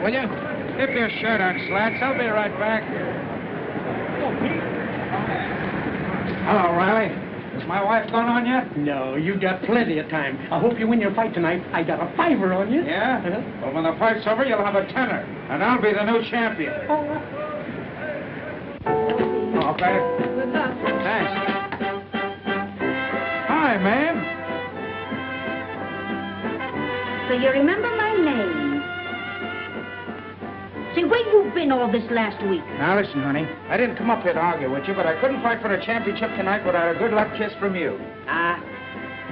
will you? Keep your shirt on, Slats. I'll be right back. Hello, Riley. Is my wife gone on yet? No, you got plenty of time. I hope you win your fight tonight. I got a $5 on you. Yeah? Well, when the fight's over, you'll have a $10, and I'll be the new champion. Okay. Good luck. Thanks. Hi, ma'am. So you remember my name? Say, where you been all this last week? Now, listen, honey. I didn't come up here to argue with you, but I couldn't fight for the championship tonight without a good luck kiss from you.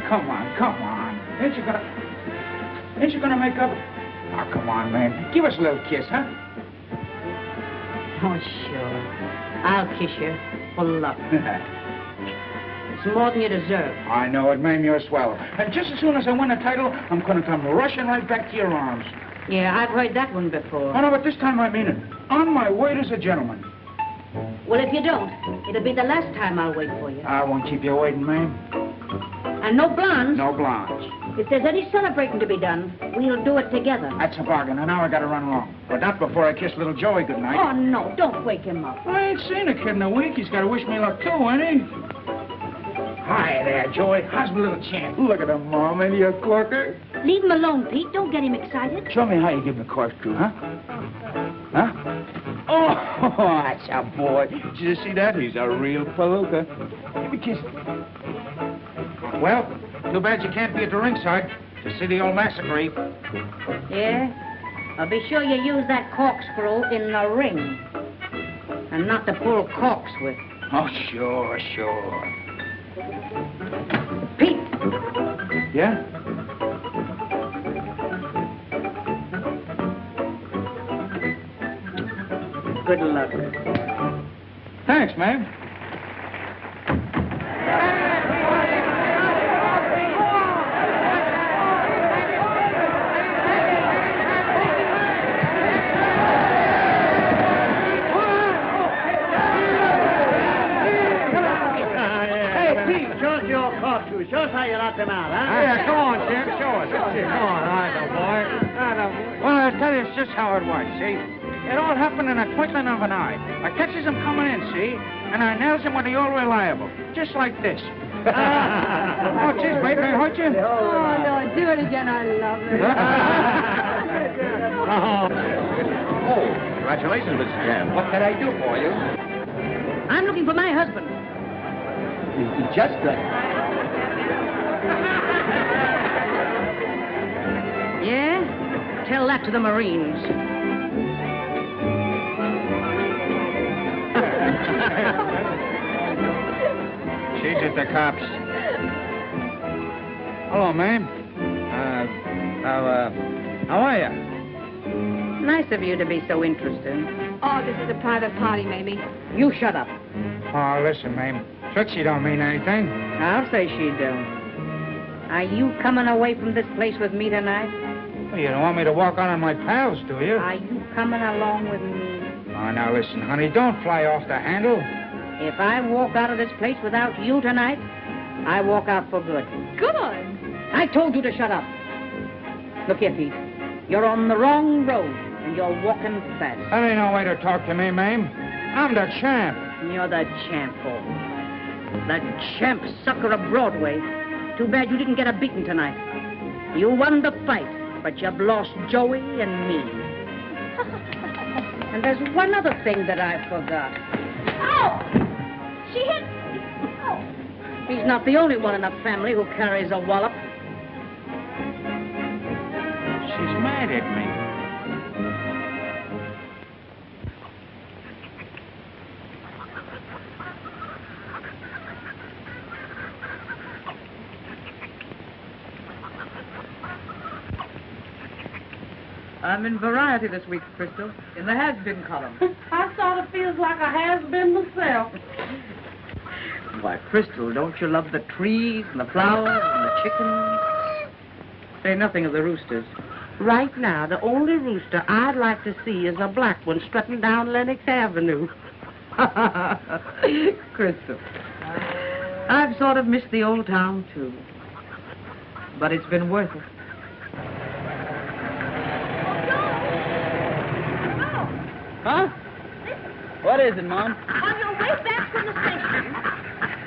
Come on, come on. Ain't you gonna make up? Oh, come on, man. Give us a little kiss, huh? Oh, sure. I'll kiss you for luck. It's more than you deserve. I know it, ma'am. You're swell. And just as soon as I win the title, I'm gonna come rushing right back to your arms. Yeah, I've heard that one before. Oh, no, but this time I mean it. On my word as a gentleman. Well, if you don't, it'll be the last time I'll wait for you. I won't keep you waiting, ma'am. And no blondes? No blondes. If there's any celebrating to be done, we'll do it together. That's a bargain, and now I gotta run along. But not before I kiss little Joey goodnight. Oh, no, don't wake him up. I ain't seen a kid in a week. He's gotta wish me luck too, ain't he? Hi there, Joey. How's my little champ? Look at him, Mom. Ain't he a corker? Leave him alone, Pete. Don't get him excited. Show me how you give him a corkscrew, huh? Huh? Oh, that's a boy. Did you see that? He's a real Palooka. Give me a kiss. Well, too bad you can't be at the ringside to see the old massacre. Yeah? I'll be sure you use that corkscrew in the ring. And not to pull corks with. Oh, sure, sure. Pete! Yeah? Good luck. Thanks, ma'am. Show us how you knocked him out, huh? Yeah, come on, Jim. Show us. Come on, Arthur, boy. Well, I'll tell you just how it was, see? It all happened in a twinkling of an eye. I catches him coming in, see? And I nails him with the old reliable. Just like this. Oh, geez, baby, I hurt you? Oh, no, do it again. I love it. Oh, congratulations, Mrs. Jan. What can I do for you? I'm looking for my husband. Just Yeah? Tell that to the Marines. She's at the cops. Hello, ma'am. How are you? Nice of you to be so interested. Oh, this is a private party, Mayme. You shut up. Oh, listen, ma'am. Trixie don't mean anything. I'll say she don't. Are you coming away from this place with me tonight? Well, you don't want me to walk on my pals, do you? Are you coming along with me? Oh, now listen, honey. Don't fly off the handle. If I walk out of this place without you tonight, I walk out for good. Good. I told you to shut up. Look here, Pete. You're on the wrong road, and you're walking fast. That ain't no way to talk to me, ma'am. I'm the champ. You're the champ, Paul. The champ sucker of Broadway. Too bad you didn't get a beating tonight. You won the fight, but you've lost Joey and me. And there's one other thing that I forgot. Oh! She hit me. Oh. He's not the only one in the family who carries a wallop. She's mad at me. I'm in Variety this week, Crystal, in the has-been column. I sort of feels like a has-been myself. Why, Crystal, don't you love the trees and the flowers and the chickens? Say nothing of the roosters. Right now, the only rooster I'd like to see is a black one strutting down Lenox Avenue. Crystal, I've sort of missed the old town, too. But it's been worth it. Huh? What is it, Mom? On your way back from the station,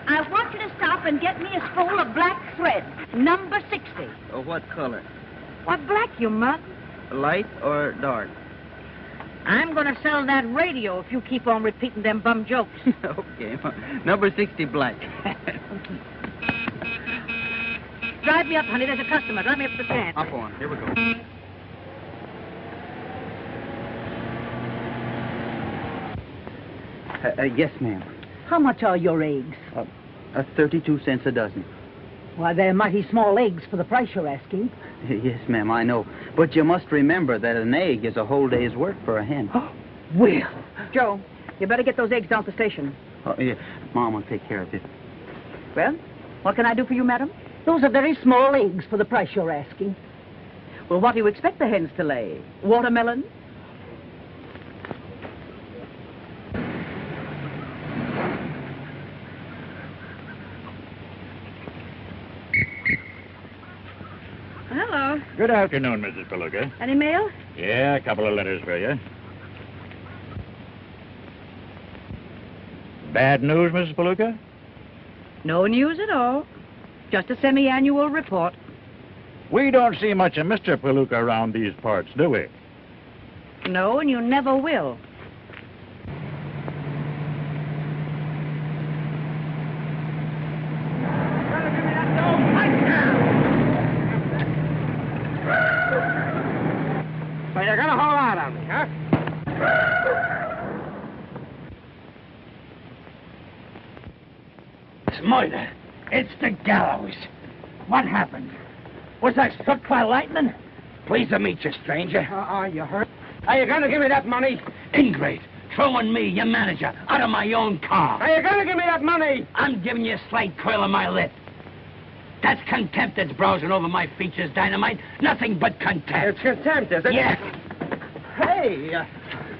I want you to stop and get me a spool of black thread, number 60. What color? What black, you mug? Light or dark? I'm going to sell that radio if you keep on repeating them bum jokes. Okay. Number 60 black. Drive me up, honey. There's a customer. Drive me up to the stand. Up on. Here we go. Yes, ma'am. How much are your eggs? 32 cents a dozen. Why, they're mighty small eggs for the price you're asking. Yes, ma'am, I know. But you must remember that an egg is a whole day's work for a hen. Will. Joe, you better get those eggs down at the station. Oh, yeah. Mom will take care of it. Well, what can I do for you, madam? Those are very small eggs for the price you're asking. Well, what do you expect the hens to lay? Watermelon? Hello. Good afternoon, Mrs. Palooka. Any mail? Yeah, a couple of letters for you. Bad news, Mrs. Palooka? No news at all. Just a semi-annual report. We don't see much of Mr. Palooka around these parts, do we? No, and you never will. So you're gonna hold out on me, huh? It's murder. It's the gallows. What happened? Was I struck by lightning? Pleased to meet you, stranger. Are you hurt? Are you gonna give me that money? Ingrate. Throwing me, your manager, out of my own car. Are you gonna give me that money? I'm giving you a slight curl of my lip. That's contempt that's browsing over my features, Dynamite. Nothing but contempt. It's contempt, is it? Yeah. Hey!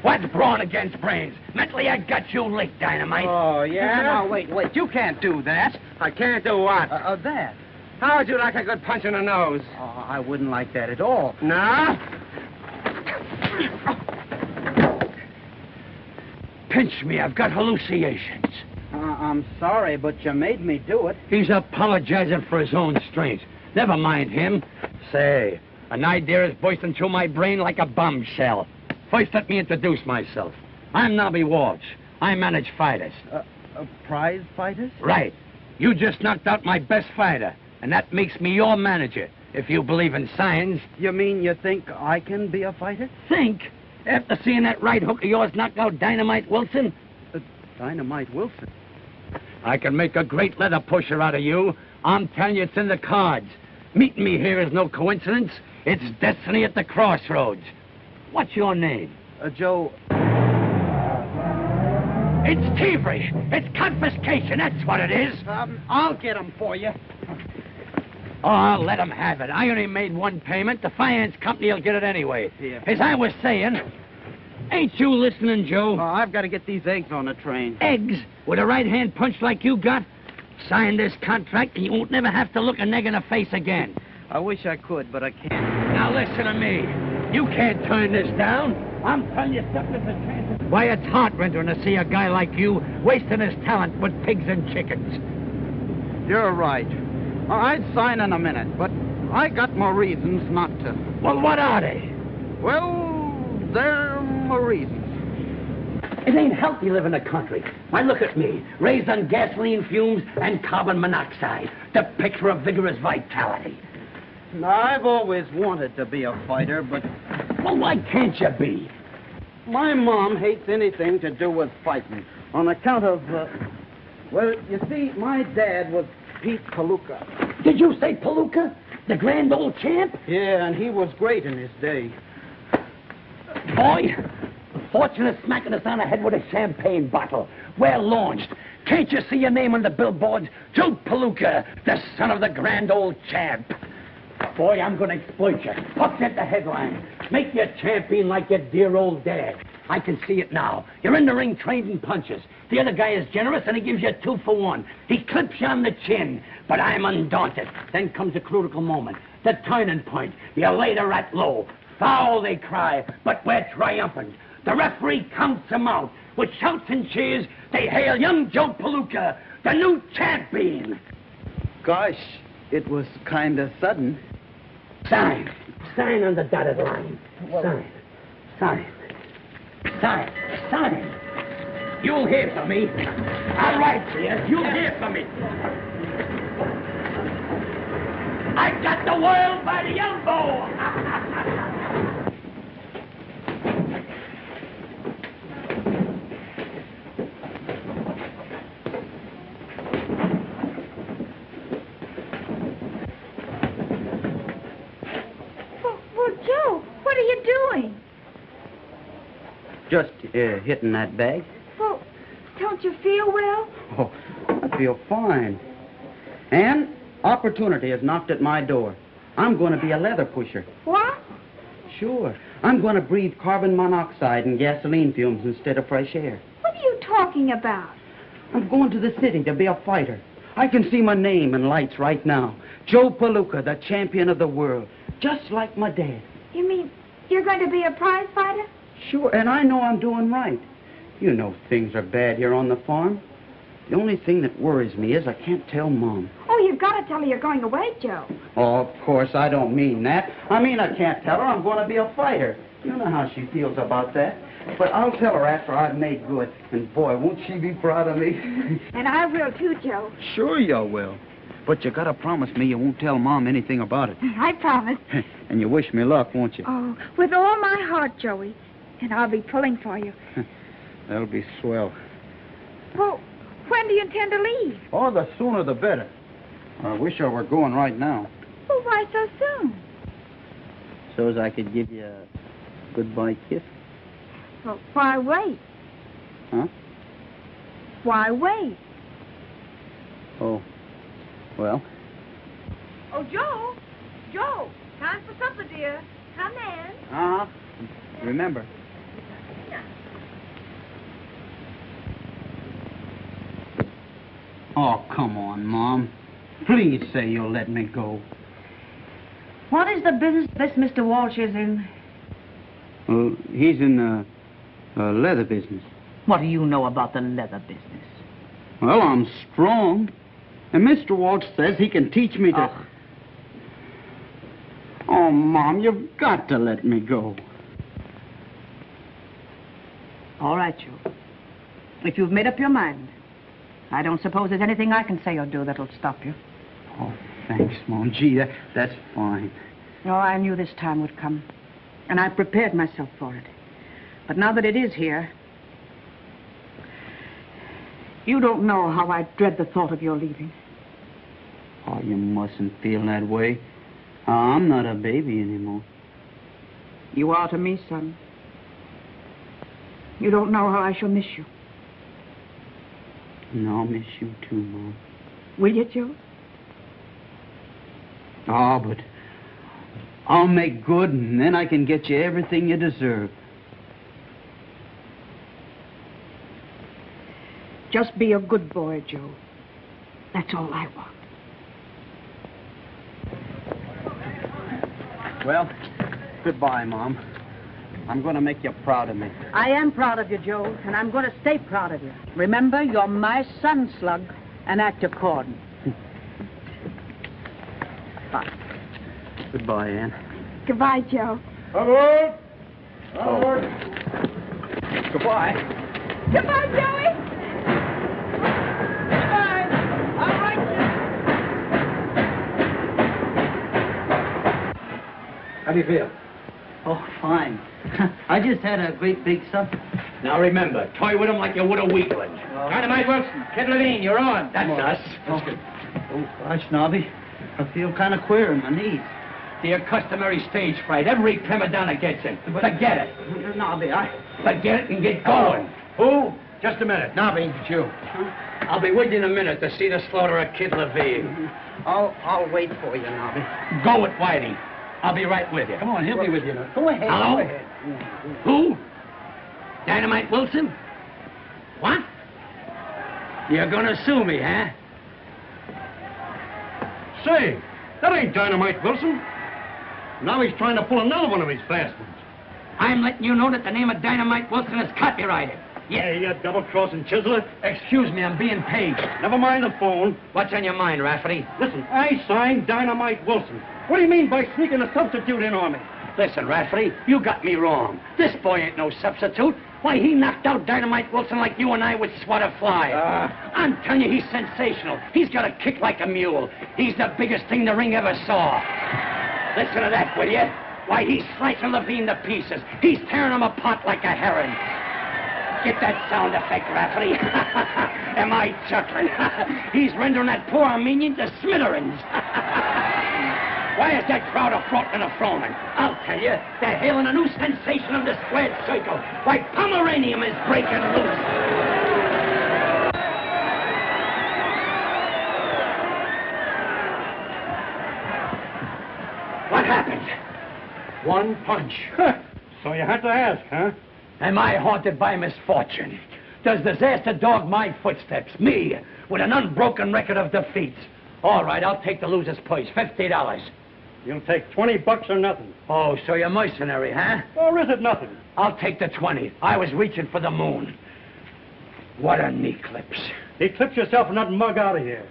What's brawn against brains? Mentally, I got you licked, Dynamite. Oh, yeah? Now, wait. You can't do that. I can't do what? That. How would you like a good punch in the nose? Oh, I wouldn't like that at all. No? Pinch me. I've got hallucinations. I'm sorry, but you made me do it. He's apologizing for his own strength. Never mind him. Say, an idea is bursting through my brain like a bombshell. First, let me introduce myself. I'm Nobby Walsh. I manage fighters. Prize fighters? Right. You just knocked out my best fighter, and that makes me your manager, if you believe in science. You mean you think I can be a fighter? Think? After seeing that right hook of yours knock out Dynamite Wilson? Dynamite Wilson? I can make a great leather pusher out of you. I'm telling you, it's in the cards. Meeting me here is no coincidence. It's destiny at the crossroads. What's your name? Joe. It's thievery. It's confiscation. That's what it is. I'll get him for you. Oh, I'll let him have it. I only made one payment. The finance company will get it anyway. Yeah. As I was saying, ain't you listening, Joe? Oh, I've got to get these eggs on the train. Eggs? With a right-hand punch like you got? Sign this contract and you won't never have to look a neg in the face again. I wish I could, but I can't. Now listen to me. You can't turn this down. I'm telling you something that's a chance. Why, it's heart-rending to see a guy like you wasting his talent with pigs and chickens. You're right. I'd sign in a minute, but I got more reasons not to. Well, what are they? Well, they're more reasons. It ain't healthy living in the country. Why, look at me, raised on gasoline fumes and carbon monoxide, the picture of vigorous vitality. I've always wanted to be a fighter, but... Well, why can't you be? My mom hates anything to do with fighting on account of, well, you see, my dad was Pete Palooka. Did you say Palooka? The grand old champ? Yeah, and he was great in his day. Boy, fortune is smacking us on the head with a champagne bottle. Well launched. Can't you see your name on the billboards? Joe Palooka, the son of the grand old champ. Boy, I'm going to exploit you. Upset the headline. Make you a champion like your dear old dad. I can see it now. You're in the ring trained in punches. The other guy is generous, and he gives you a 2-for-1. He clips you on the chin, but I'm undaunted. Then comes a critical moment, the turning point. You lay the rat low. Foul, they cry, but we're triumphant. The referee counts them out. With shouts and cheers, they hail young Joe Palooka, the new champion. Gosh, it was kind of sudden. Sign. Sign on the dotted line. Sign. Sign. Sign. Sign. You'll hear from me. I'll write for you. You'll hear from me. I got the world by the elbow. Well, Joe, what are you doing? Just hitting that bag. Well, don't you feel well? Oh, I feel fine. And opportunity has knocked at my door. I'm going to be a leather pusher. What? Sure. I'm going to breathe carbon monoxide and gasoline fumes instead of fresh air. What are you talking about? I'm going to the city to be a fighter. I can see my name in lights right now. Joe Palooka, the champion of the world. Just like my dad. You mean you're going to be a prize fighter? Sure, and I know I'm doing right. You know things are bad here on the farm. The only thing that worries me is I can't tell Mom. Oh, you've got to tell her you're going away, Joe. Oh, of course, I don't mean that. I mean I can't tell her I'm going to be a fighter. You know how she feels about that. But I'll tell her after I've made good. And boy, won't she be proud of me. And I will too, Joe. Sure you will. But you got to promise me you won't tell Mom anything about it. I promise. And you wish me luck, won't you? Oh, with all my heart, Joey. And I'll be pulling for you. That'll be swell. Well, when do you intend to leave? Oh, the sooner the better. I wish I were going right now. Well, why so soon? So as I could give you a goodbye kiss? Well, why wait? Huh? Why wait? Oh, well. Oh, Joe! Joe! Time for supper, dear. Come in. Uh-huh. Remember. Oh, come on, Mom. Please say you'll let me go. What is the business this Mr. Walsh is in? Well, he's in the leather business. What do you know about the leather business? Well, I'm strong. And Mr. Walsh says he can teach me to... Oh, Mom, you've got to let me go. All right, Joe. If you've made up your mind, I don't suppose there's anything I can say or do that'll stop you. Oh, thanks, Mom. Gee, that's fine. No, I knew this time would come, and I prepared myself for it. But now that it is here, you don't know how I dread the thought of your leaving. Oh, you mustn't feel that way. I'm not a baby anymore. You are to me, son. You don't know how I shall miss you. And I'll miss you too, Mom. Will you, Joe? Oh, but I'll make good, and then I can get you everything you deserve. Just be a good boy, Joe. That's all I want. Well, goodbye, Mom. I'm going to make you proud of me. I am proud of you, Joe, and I'm going to stay proud of you. Remember, you're my son, Slug, and act according. Bye. Goodbye, Ann. Goodbye, Joe. Forward! Forward! Goodbye. Goodbye, Joey. Goodbye. All right, How do you feel? Oh, fine. I just had a great big supper. Now remember, toy with him like you would a weakling. Dynamite Wilson, Kid Levine, you're on. That's us. Oh, gosh, Nobby. I feel kind of queer in my knees. The customary stage fright. Every prima donna gets it. Forget it. Nobby, Forget it and get going. Who? Just a minute. Nobby, it's you. I'll be with you in a minute to see the slaughter of Kid Levine. I'll wait for you, Nobby. Go it, Whitey. I'll be right with you. Come on, he'll be with you now. Go ahead. Hello? Go ahead. Who? Dynamite Wilson? What? You're gonna sue me, huh? Say, that ain't Dynamite Wilson. Now he's trying to pull another one of his fast ones. I'm letting you know that the name of Dynamite Wilson is copyrighted. Yeah, you double-crossing chiseler. Excuse me, I'm being paid. Never mind the phone. What's on your mind, Rafferty? Listen, I signed Dynamite Wilson. What do you mean by sneaking a substitute in on me? Listen, Rafferty, you got me wrong. This boy ain't no substitute. Why, he knocked out Dynamite Wilson like you and I would swat a fly. I'm telling you, he's sensational. He's got a kick like a mule. He's the biggest thing the ring ever saw. Listen to that, will you? Why, he's slicing Levine to pieces. He's tearing him apart like a herring. Get that sound effect, Rafferty. Am I chuckling? He's rendering that poor Armenian to smithereens. Why is that crowd afroth and a-froning? I'll tell you, they're hailing a new sensation of the squared circle. Why, Pomeranium is breaking loose. What happened? One punch. So you had to ask, huh? Am I haunted by misfortune? Does disaster dog my footsteps? Me, with an unbroken record of defeats. All right, I'll take the loser's purse, $50. You'll take $20 or nothing. Oh, so you're mercenary, huh? Or is it nothing? I'll take the 20. I was reaching for the moon. What an eclipse. Eclipse yourself and not mug out of here.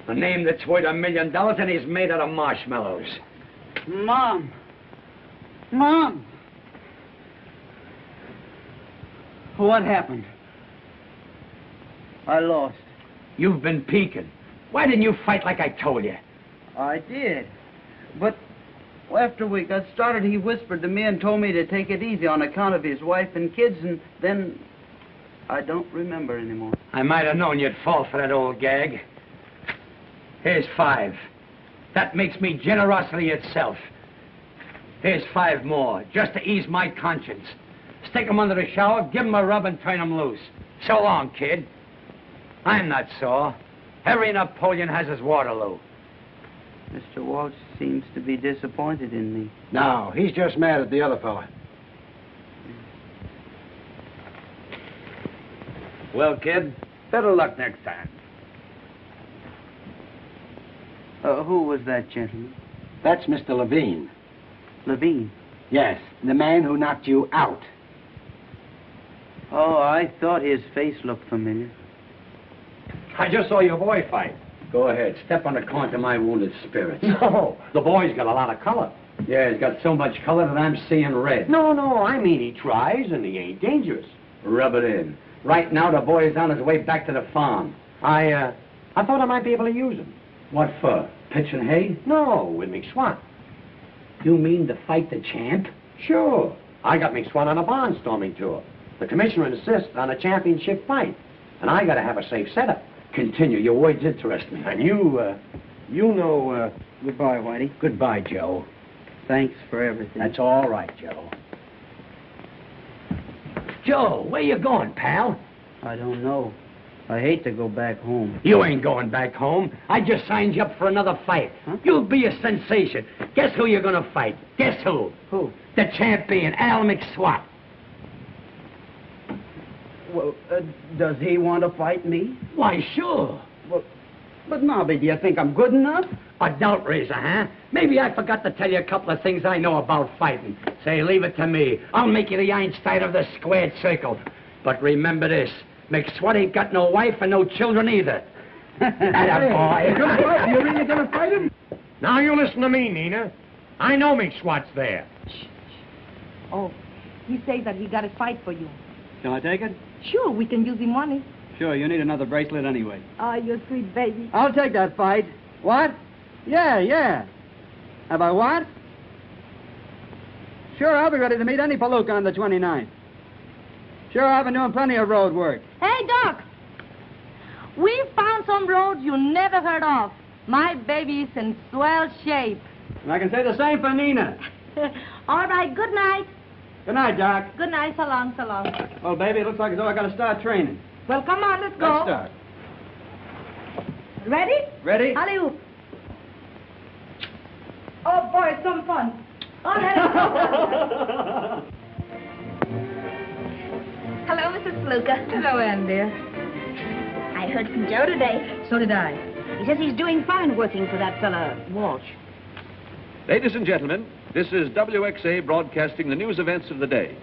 A name that's worth $1 million and he's made out of marshmallows. Mom. Mom! What happened? I lost. You've been peeking. Why didn't you fight like I told you? I did. But after we got started, he whispered to me and told me to take it easy on account of his wife and kids, and then I don't remember anymore. I might have known you'd fall for that old gag. Here's 5. That makes me generosity itself. Here's 5 more, just to ease my conscience. Stick 'em under the shower, give 'em a rub, and turn 'em loose. So long, kid. I'm not sore. Every Napoleon has his Waterloo. Mr. Walsh seems to be disappointed in me. No, he's just mad at the other fella. Well, kid, better luck next time. Who was that gentleman? That's Mr. Levine. Levine? Yes, the man who knocked you out. Oh, I thought his face looked familiar. I just saw your boy fight. Go ahead, step on the corn to my wounded spirits. No, the boy's got a lot of color. Yeah, he's got so much color that I'm seeing red. No, I mean he tries and he ain't dangerous. Rub it in. Right now, the boy's on his way back to the farm. I thought I might be able to use him. What for? Pitching hay? No, with McSwan. You mean to fight the champ? Sure. I got McSwan on a barnstorming tour. The commissioner insists on a championship fight. And I gotta have a safe setup. Continue. Your words interest me. And you know, Goodbye, Whitey. Goodbye, Joe. Thanks for everything. That's all right, Joe. Joe, where you going, pal? I don't know. I hate to go back home. You ain't going back home. I just signed you up for another fight. Huh? You'll be a sensation. Guess who you're gonna fight? Guess who? Who? The champion, Al McSwat. Well, does he want to fight me? Why, sure. Well, but Nobby, do you think I'm good enough? A doubt raiser, huh? Maybe I forgot to tell you a couple of things I know about fighting. Say, leave it to me. I'll make you the Einstein of the squared circle. But remember this, McSwat ain't got no wife and no children either. Attaboy. You really gonna fight him? Now you listen to me, Nina. I know McSwat's there. Oh, he says that he got a fight for you. Shall I take it? Sure, we can use him money. Sure, you need another bracelet anyway. Oh, you sweet baby. I'll take that fight. What? Yeah. Have I what? Sure, I'll be ready to meet any Palooka on the 29th. Sure, I've been doing plenty of road work. Hey, Doc. We found some roads you never heard of. My baby's in swell shape. And I can say the same for Nina. All right, good night. Good night, Doc. Good night, so long, so long. Well, baby, it looks like as though I got to start training. Well, come on, let's go. Let's start. Ready? Ready? Alley-oop. Oh, boy, it's some fun. Oh, Hello, Mrs. Palooka. Hello, Ann, dear. I heard from Joe today. So did I. He says he's doing fine working for that fella, Walsh. Ladies and gentlemen, this is WXA broadcasting the news events of the day.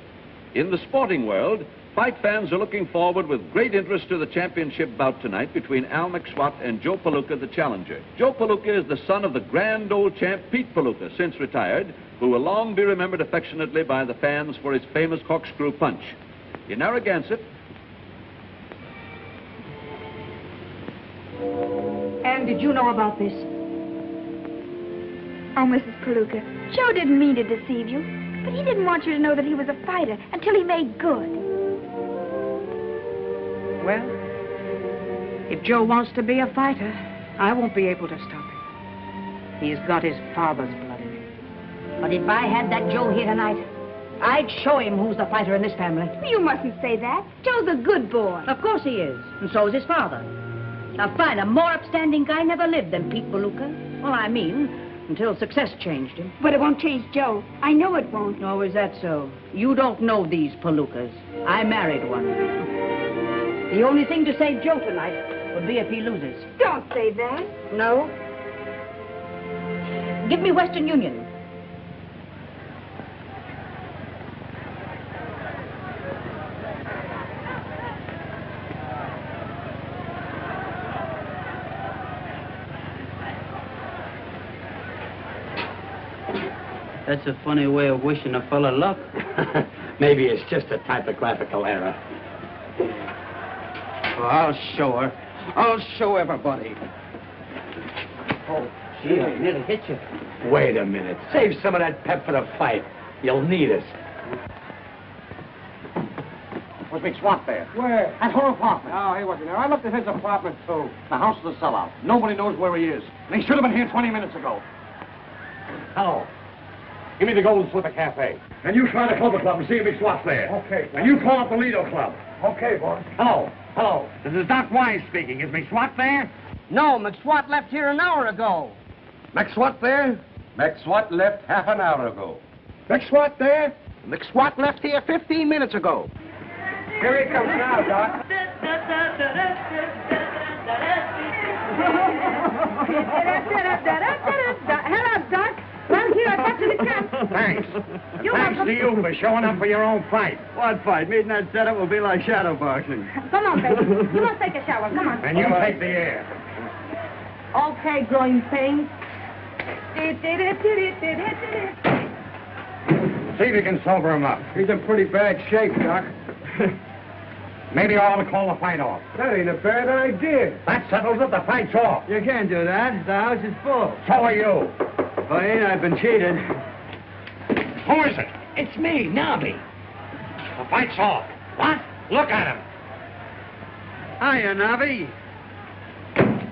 In the sporting world, fight fans are looking forward with great interest to the championship bout tonight between Al McSwat and Joe Palooka, the challenger. Joe Palooka is the son of the grand old champ Pete Palooka, since retired, who will long be remembered affectionately by the fans for his famous corkscrew punch. In Narragansett... Anne, did you know about this? Oh, Mrs. Palooka, Joe didn't mean to deceive you, but he didn't want you to know that he was a fighter until he made good. Well, if Joe wants to be a fighter, I won't be able to stop him. He's got his father's blood in him. But if I had that Joe here tonight, I'd show him who's the fighter in this family. You mustn't say that. Joe's a good boy. Of course he is, and so is his father. A finer, more upstanding guy never lived than Pete Palooka. Well, I mean, until success changed him. But it won't change Joe. I know it won't. Oh, is that so? You don't know these Palookas. I married one. The only thing to save Joe tonight would be if he loses. Don't say that. No? Give me Western Union. That's a funny way of wishing a fella luck. Maybe it's just a typographical error. Oh, I'll show her. I'll show everybody. Oh, gee, I nearly hit you. Wait a minute. Save some of that pep for the fight. You'll need it. Was McSwat there? Where? At her apartment. No, he wasn't there. I looked at his apartment, too. The house is a sellout. Nobody knows where he is. And he should have been here 20 minutes ago. Hello. Give me the Golden Slipper Cafe. And you try the Clover Club and see if McSwat's there. Okay. And you call up the Lido Club. Okay, boss. Hello. Hello. This is Doc Wise speaking. Is McSwat there? No, McSwat left here an hour ago. McSwat there? McSwat left half an hour ago. McSwat there? McSwat left here 15 minutes ago. Here he comes now, Doc. Hello, Doc. Well, here, I've got you the camp. Thanks. You're Thanks welcome. to you for showing up for your own fight. What fight? Meeting that setup will be like shadow boxing. Come on, baby. You must take a shower. Come on. And you take the air. Okay, growing pains. See if you can sober him up. He's in pretty bad shape, Doc. Maybe I ought to call the fight off. That ain't a bad idea. That settles it. The fight's off. You can't do that. The house is full. So are you. Fine, I've been cheated. Who is it? It's me, Nobby. The fight's off. What? Look at him. Hiya, Navi.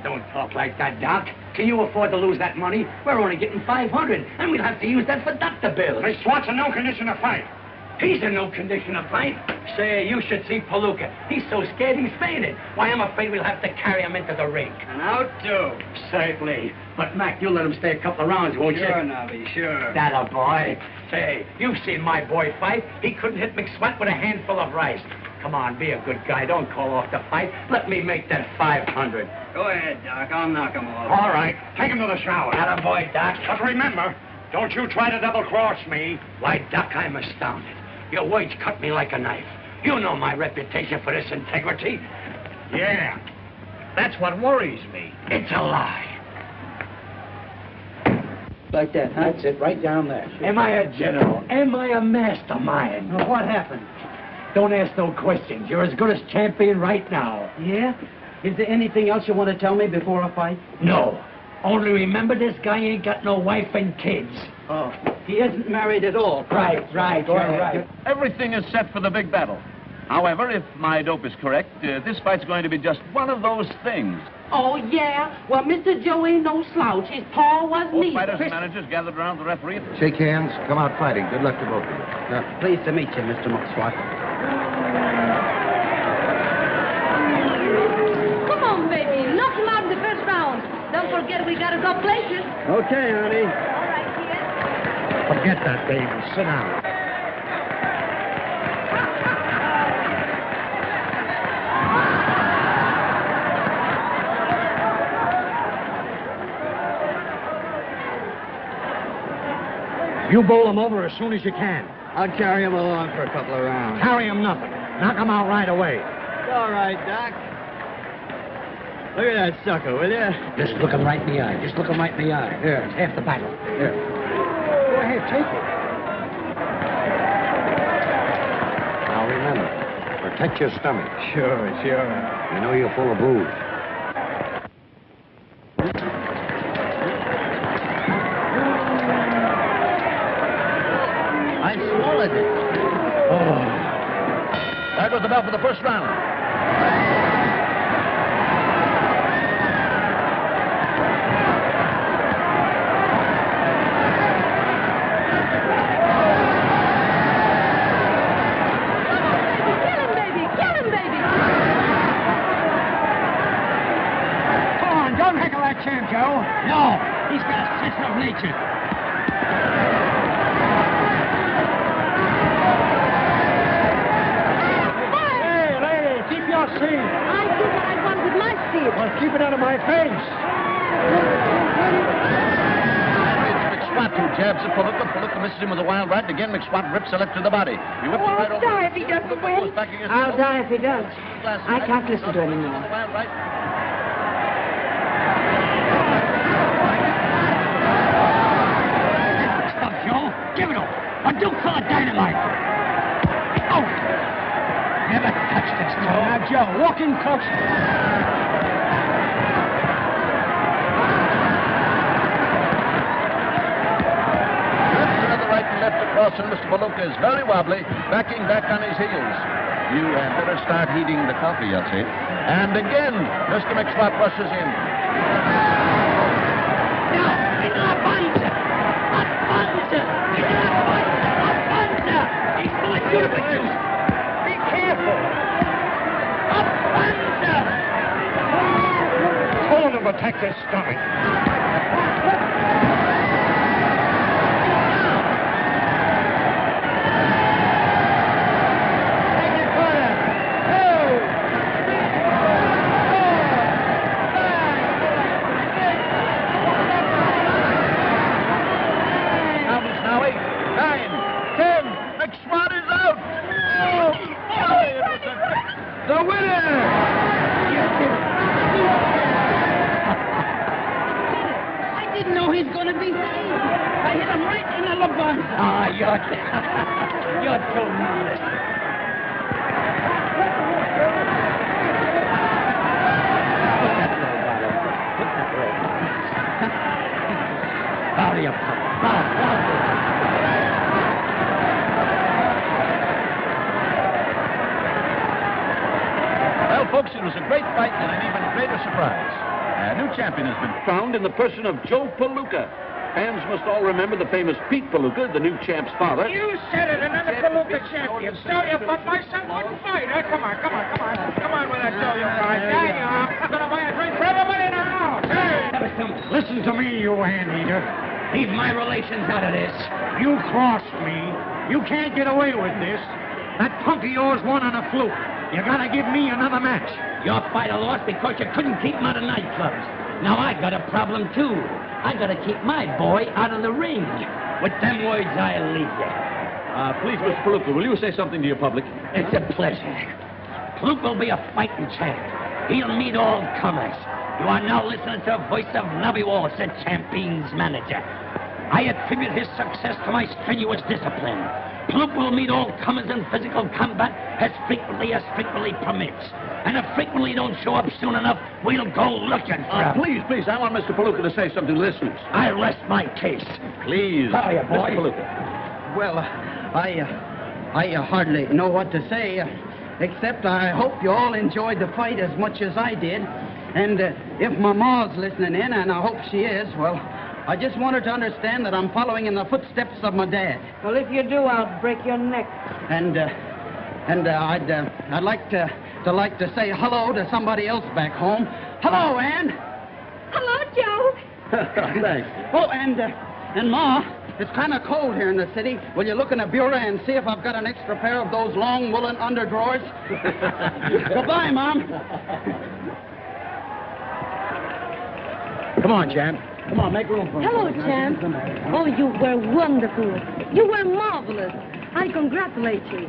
Don't talk like that, Doc. Can you afford to lose that money? We're only getting $500, and we'll have to use that for doctor bills. McSwat's in no condition to fight. He's in no condition to fight. Say, you should see Palooka. He's so scared he's fainted. Why, I'm afraid we'll have to carry him into the ring. And out, too. Certainly. But, Mac, you'll let him stay a couple of rounds, won't you? Sure, Navi, sure. That a boy. Say, you've seen my boy fight. He couldn't hit McSwat with a handful of rice. Come on, be a good guy. Don't call off the fight. Let me make that $500. Go ahead, Doc. I'll knock him off. All right. Take him to the shower. That a boy, Doc. But remember, don't you try to double-cross me. Why, Doc, I'm astounded. Your words cut me like a knife. You know my reputation for this integrity. Yeah. That's what worries me. It's a lie. Like that, huh? That's it, right down there. Am I a general? Am I a mastermind? Well, what happened? Don't ask no questions. You're as good as champion right now. Yeah? Is there anything else you want to tell me before a fight? No. Only remember, this guy ain't got no wife and kids. Oh, he isn't married at all. Right. You're right. Everything is set for the big battle. However, if my dope is correct, this fight's going to be just one of those things. Oh, yeah? Well, Mr. Joe ain't no slouch. His paw was Both neat. fighters and managers gathered around the referee. Shake hands. Come out fighting. Good luck to both of you. Pleased to meet you, Mr. McSwat. Come on, baby. Knock him out in the first round. Don't forget we gotta go places. Okay, honey. All right, kid. Forget that, baby. Sit down. You bowl him over as soon as you can. I'll carry him along for a couple of rounds. Carry him nothing. Knock him out right away. It's all right, Doc. Look at that sucker, will you? Just look him right in the eye. Just look him right in the eye. Here. It's half the battle. Here. Go ahead, take it. Now remember, protect your stomach. Sure. You know you're full of booze. I swallowed it. Oh. That was the bell for the first round. Joe? No, he's got a sense of nature. Hey, lady, keep your seat. I do what I want with my seat. Well, keep it out of my face. McSwat who jabs at Palooka. Palooka misses him with a wild right. Again, McSwat rips a left to the body. He whips it right over. I'll die if he doesn't win. I'll die if he does. I can't listen to him anymore. Wild right. Give it up. A Duke full of dynamite. Oh! Never touch this, Joe. Now, Joe, walking coach. Another right and left across, and Mr. Palooka is very wobbly, backing back on his heels. You had better start heating the coffee, I'd say. And again, Mr. McSwat rushes in. No, it's not Bunza. Not Bunza. He's going to the juice. Be careful. Up, Bunza. Hold him, protect his stomach. You're too modest. Hurry up, Well, folks, it was a great fight and an even greater surprise. A new champion has been found in the person of Joe Palooka. Fans must all remember the famous Pete Palooka, the new champ's father. You said it, another Palooka champion. So you but my son wouldn't fight. Come on. Come on with that show, you guys. There you are. I'm going to buy a drink for everybody now. Hey! Listen to me, you hand-eater. Leave my relations out of this. You crossed me. You can't get away with this. That punk of yours won on a fluke. You gotta give me another match. Your fighter lost because you couldn't keep him out of nightclubs. Now I got a problem, too. I gotta keep my boy out of the ring. With them words, I'll leave you. Please, Mr. Palooka, will you say something to your public? It's a pleasure. Palooka will be a fighting champ. He'll meet all comers. You are now listening to the voice of Nobby Walsh, the champion's manager. I attribute his success to my strenuous discipline. Palooka will meet all comers in physical combat as frequently permits. And if frequently don't show up soon enough, we'll go looking for him. Please, I want Mr. Palooka to say something to listeners. I rest my case. Please, Sorry, boy. Mr. Palooka. Well, I hardly know what to say, except I hope you all enjoyed the fight as much as I did. And if my ma's listening in, and I hope she is, well, I just want her to understand that I'm following in the footsteps of my dad. Well, if you do, I'll break your neck. And I'd like to say hello to somebody else back home. Hello, Ann. Hello, Joe. Thanks. Oh, and Ma, it's kind of cold here in the city. Will you look in the bureau and see if I've got an extra pair of those long woolen underdrawers? Goodbye, Mom. Come on, champ. Come on, make room for him. Hello, champ. Oh, you were wonderful. You were marvelous. I congratulate you.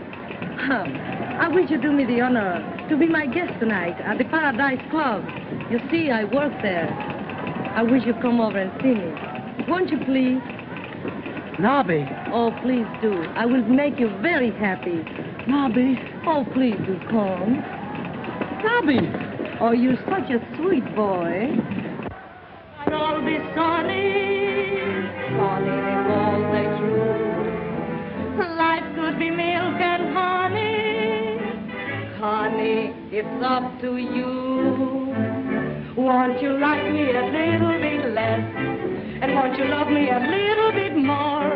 I wish you'd do me the honor to be my guest tonight at the Paradise Club. You see, I work there. I wish you'd come over and see me. Won't you, please? Nobby. Oh, please do. I will make you very happy. Nobby. Oh, please do come. Nobby. Oh, you're such a sweet boy. I'll all be sunny, sunny all day through. Life could be milk and honey, honey, it's up to you. Won't you like me a little bit less? And won't you love me a little bit more?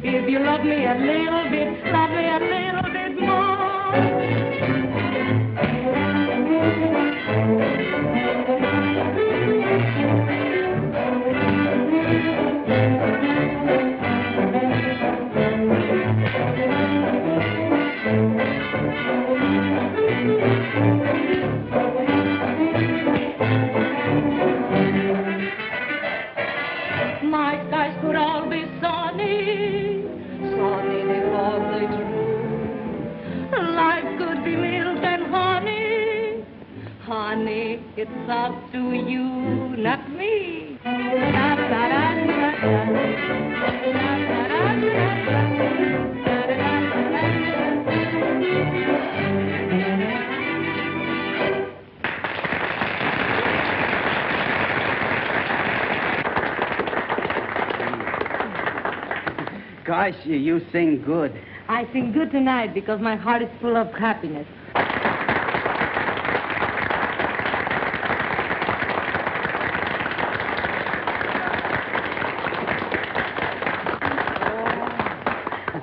If you love me a little bit, love me a little bit more. My skies could all be sunny, sunny they all the true. Life could be milk and honey, honey, it's up to you, not me. Gosh, you sing good. I sing good tonight because my heart is full of happiness.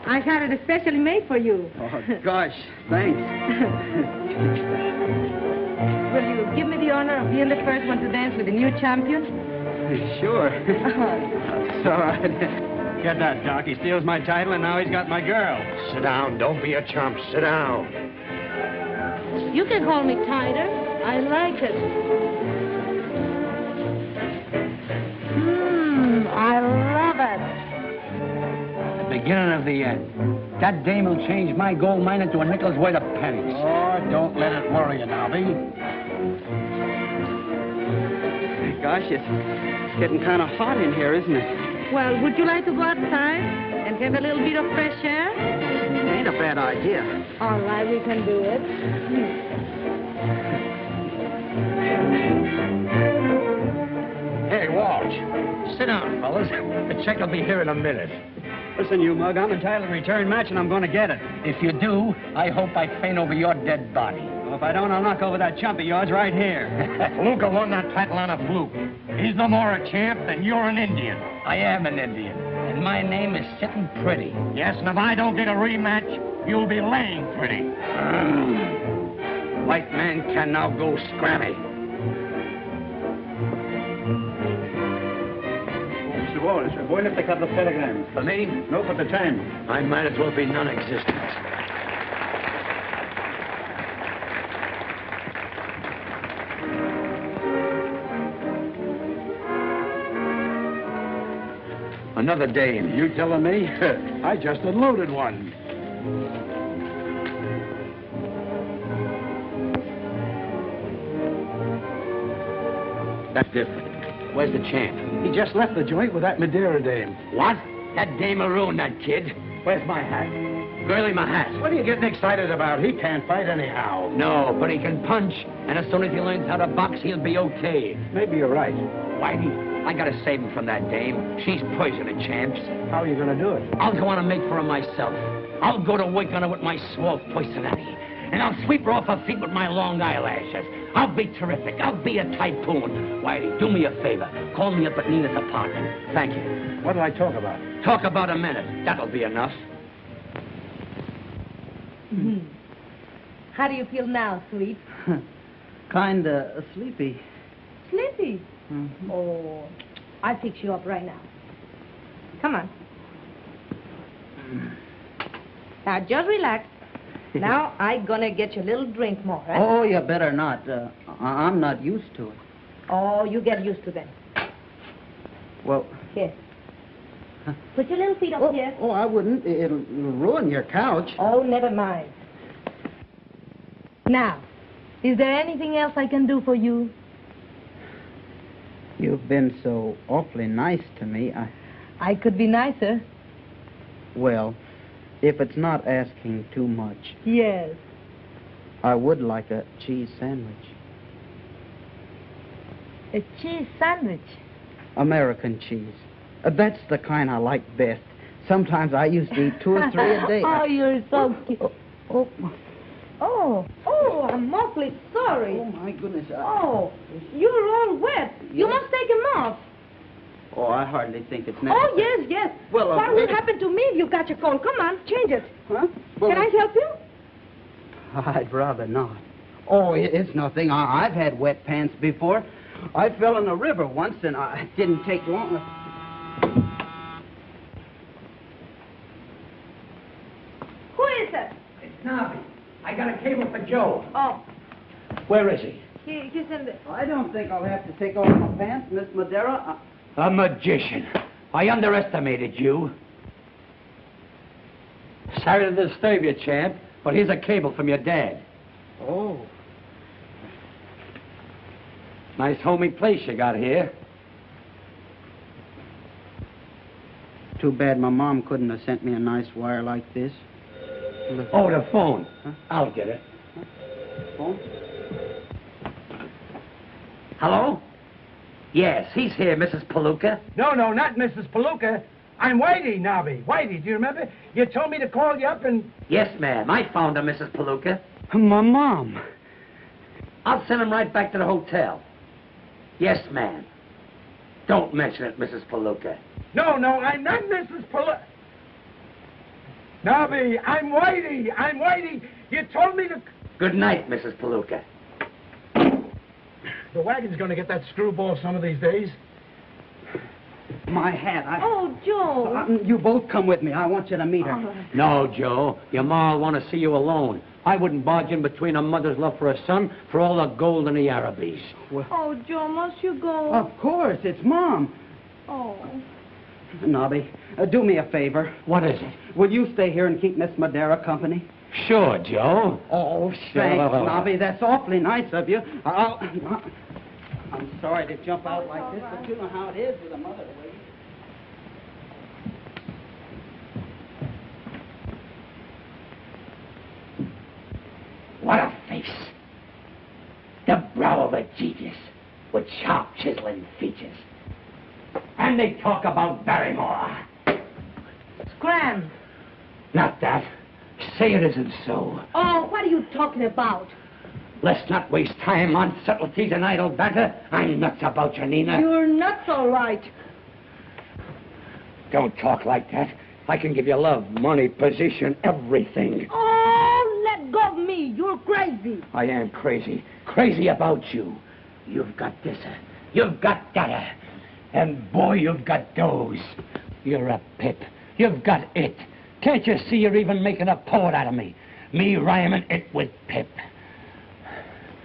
I had it especially made for you. Oh, gosh, thanks. Will you give me the honor of being the first one to dance with the new champion? Sure. So, get that, Doc. He steals my title, and now he's got my girl. Sit down. Don't be a chump. Sit down. You can hold me tighter. I like it. I love it. The beginning of the end. That dame will change my gold mine into a nickel's worth of pennies. Oh, don't let it worry you, Nobby. Gosh, it's getting kind of hot in here, isn't it? Well, would you like to go outside and have a little bit of fresh air? Ain't a bad idea. All right, we can do it. Hey, Walsh. Sit down, fellas. The check will be here in a minute. Listen, you mug, I'm entitled to return match, and I'm going to get it. If you do, I hope I faint over your dead body. Well, if I don't, I'll knock over that chump of yours right here. Palooka won that title on a fluke. He's no more a champ than you're an Indian. I am an Indian, and my name is sitting pretty. Yes, and if I don't get a rematch, you'll be laying pretty. White man can now go scrammy. Mr. Wallace, we're going to pick up the telegram. The name? No, but the time. I might as well be non-existent. Another dame. You telling me? I just unloaded one. That's different. Where's the champ? He just left the joint with that Madero dame. What? That dame will ruin that kid. Where's my hat? Girlie, my hat. What are you getting excited about? He can't fight anyhow. No, but he can punch. And as soon as he learns how to box, he'll be okay. Maybe you're right. Whitey, I gotta save him from that dame. She's poison to champs. How are you gonna do it? I'll go on and make for her myself. I'll go to work on her with my small poisonati. And I'll sweep her off her feet with my long eyelashes. I'll be terrific. I'll be a typhoon. Whitey, do me a favor. Call me up at Nina's apartment. Thank you. What'll I talk about? Talk about a minute. That'll be enough. How do you feel now, sweet? Kinda sleepy. Sleepy? Oh, I'll fix you up right now. Come on. Now, just relax. Now, I'm gonna get you a little drink more, right? Oh, you better not. I'm not used to it. Oh, you get used to that. Well... Here. Put your little feet up here. Oh, I wouldn't. It'll ruin your couch. Oh, never mind. Now, is there anything else I can do for you? You've been so awfully nice to me. I could be nicer. Well, if it's not asking too much. Yes. I would like a cheese sandwich. A cheese sandwich? American cheese. That's the kind I like best. Sometimes I used to eat 2 or 3 a day. Oh, you're so cute. Oh, I'm awfully sorry. Oh, my goodness. Oh, you're all wet. You must take them off. Oh, I hardly think it's necessary. Oh, yes. Well, what will happen to me if you got your cold? Come on, change it. Huh? Well, can I help you? I'd rather not. Oh, it's nothing. I've had wet pants before. I fell in a river once, and it didn't take long. Who is it? It's Nobby. I got a cable for Joe. Oh. Where is he? He's in the... I don't think I'll have to take off my pants, Miss Madero. A magician. I underestimated you. Sorry to disturb you, champ, but here's a cable from your dad. Oh. Nice homey place you got here. Too bad my mom couldn't have sent me a nice wire like this. Oh, the phone. Huh? I'll get it. Phone? Hello? Yes, he's here, Mrs. Palooka. No, not Mrs. Palooka. I'm Whitey, Nobby. Whitey, do you remember? You told me to call you up and... Yes, ma'am. I found her, Mrs. Palooka. My mom. I'll send him right back to the hotel. Yes, ma'am. Don't mention it, Mrs. Palooka. No, I'm not Mrs. Palooka. Nobby, I'm Whitey. You told me to... Good night, Mrs. Palooka. The wagon's going to get that screwball some of these days. My hat. Oh, Joe. You both come with me. I want you to meet her. No, Joe. Your ma will want to see you alone. I wouldn't barge in between a mother's love for a son for all the gold in the Arabies. Well, oh, Joe, must you go? Of course. It's Mom. Oh. Nobby, do me a favor. What is it? Will you stay here and keep Miss Madero company? Sure, Joe. Oh, thanks, Nobby. That's awfully nice of you. I'm sorry to jump out like this, but you know how it is with a mother waiting. What a face. The brow of a genius with sharp chiseling features. And they talk about Barrymore. Scram. Not that. Say it isn't so. Oh, what are you talking about? Let's not waste time on subtleties and idle banter. I'm nuts about you, Nina. You're nuts, all right. Don't talk like that. I can give you love, money, position, everything. Oh, let go of me. You're crazy. I am crazy. Crazy about you. You've got this. You've got that. And boy, you've got those. You're a pip. You've got it. Can't you see you're even making a poet out of me? Me rhyming it with pip.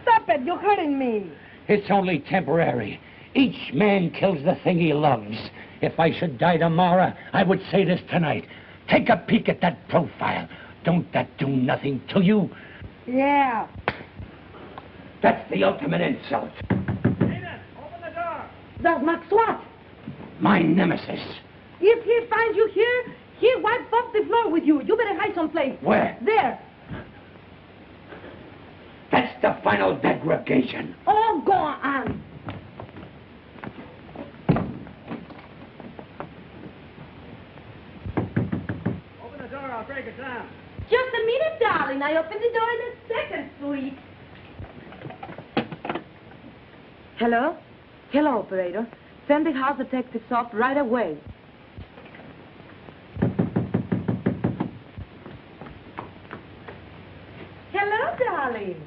Stop it. You're hurting me. It's only temporary. Each man kills the thing he loves. If I should die tomorrow, I would say this tonight. Take a peek at that profile. Don't that do nothing to you? Yeah. That's the ultimate insult. Nina, open the door. That's Max what? My nemesis. If he finds you here, he'll wipe off the floor with you. You better hide someplace. Where? There. That's the final degradation. Oh, go on. Open the door, I'll break it down. Just a minute, darling. I open the door in a second, sweet. Hello? Hello, operator. Send the house detectives off right away. Hello, darling.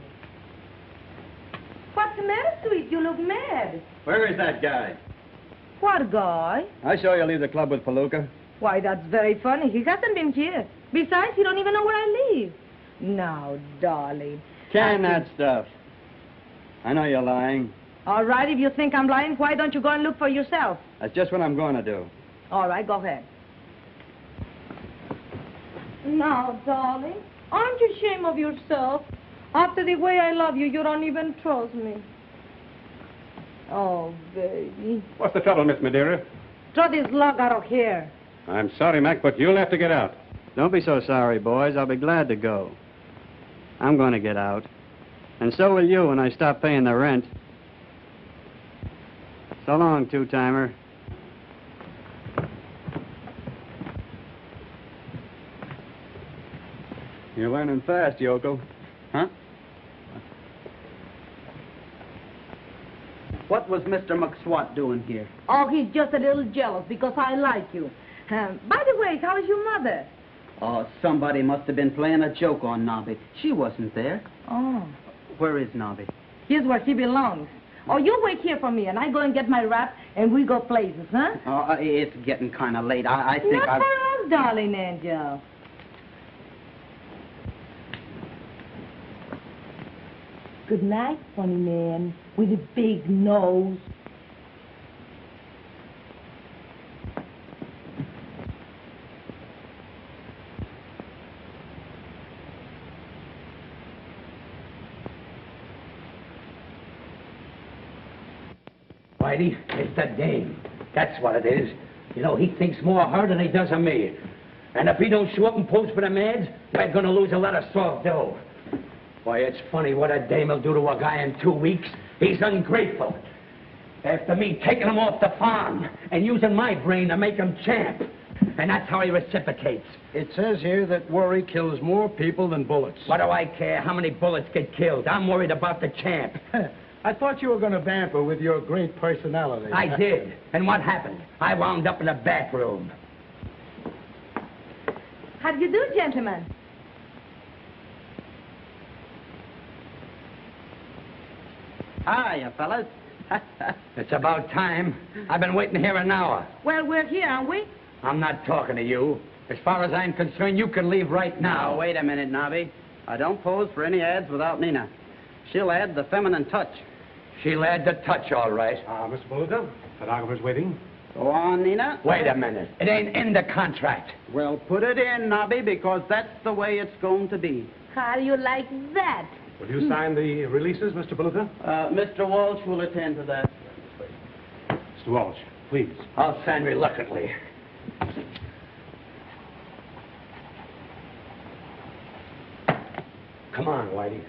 What's the matter, sweet? You look mad. Where is that guy? What guy? I saw you leave the club with Palooka. Why, that's very funny. He hasn't been here. Besides, he don't even know where I live. Now, darling. Can that stuff. I know you're lying. All right, if you think I'm lying, why don't you go and look for yourself? That's just what I'm going to do. All right, go ahead. Now, darling, aren't you ashamed of yourself? After the way I love you, you don't even trust me. Oh, baby. What's the trouble, Miss Madero? Throw this log out of here. I'm sorry, Mac, but you'll have to get out. Don't be so sorry, boys. I'll be glad to go. I'm going to get out. And so will you when I stop paying the rent. So long, two-timer. You're learning fast, Yoko. Huh? What was Mr. McSwat doing here? Oh, he's just a little jealous because I like you. By the way, how is your mother? Oh, somebody must have been playing a joke on Nobby. She wasn't there. Oh. Where is Nobby? Here's where she belongs. Oh, you wait here for me, and I go and get my wrap, and we go places, huh? Oh, it's getting kind of late. I think Not for us, darling angel. Good night, funny man with a big nose. Whitey, it's the dame. That's what it is. You know, he thinks more of her than he does of me. And if he don't show up and pose for the meds, we're gonna lose a lot of soft dough. Why, it's funny what a dame will do to a guy in 2 weeks. He's ungrateful. After me taking him off the farm and using my brain to make him champ. And that's how he reciprocates. It says here that worry kills more people than bullets. What do I care how many bullets get killed? I'm worried about the champ. I thought you were going to vamper with your great personality. I did. And what happened? I wound up in a back room. How do you do, gentlemen? Hiya, fellas. It's about time. I've been waiting here an hour. Well, we're here, aren't we? I'm not talking to you. As far as I'm concerned, you can leave right now. Now, wait a minute, Nobby. I don't pose for any ads without Nina. She'll add the feminine touch. She'll add the touch, all right. Mr. Palooka, photographer's waiting. Go on, Nina. Wait a minute. It ain't in the contract. Well, put it in, Nobby, because that's the way it's going to be. How do you like that? Will you sign the releases, Mr. Palooka? Mr. Walsh will attend to that. Mr. Walsh, please. I'll sign reluctantly. Come on, Whitey.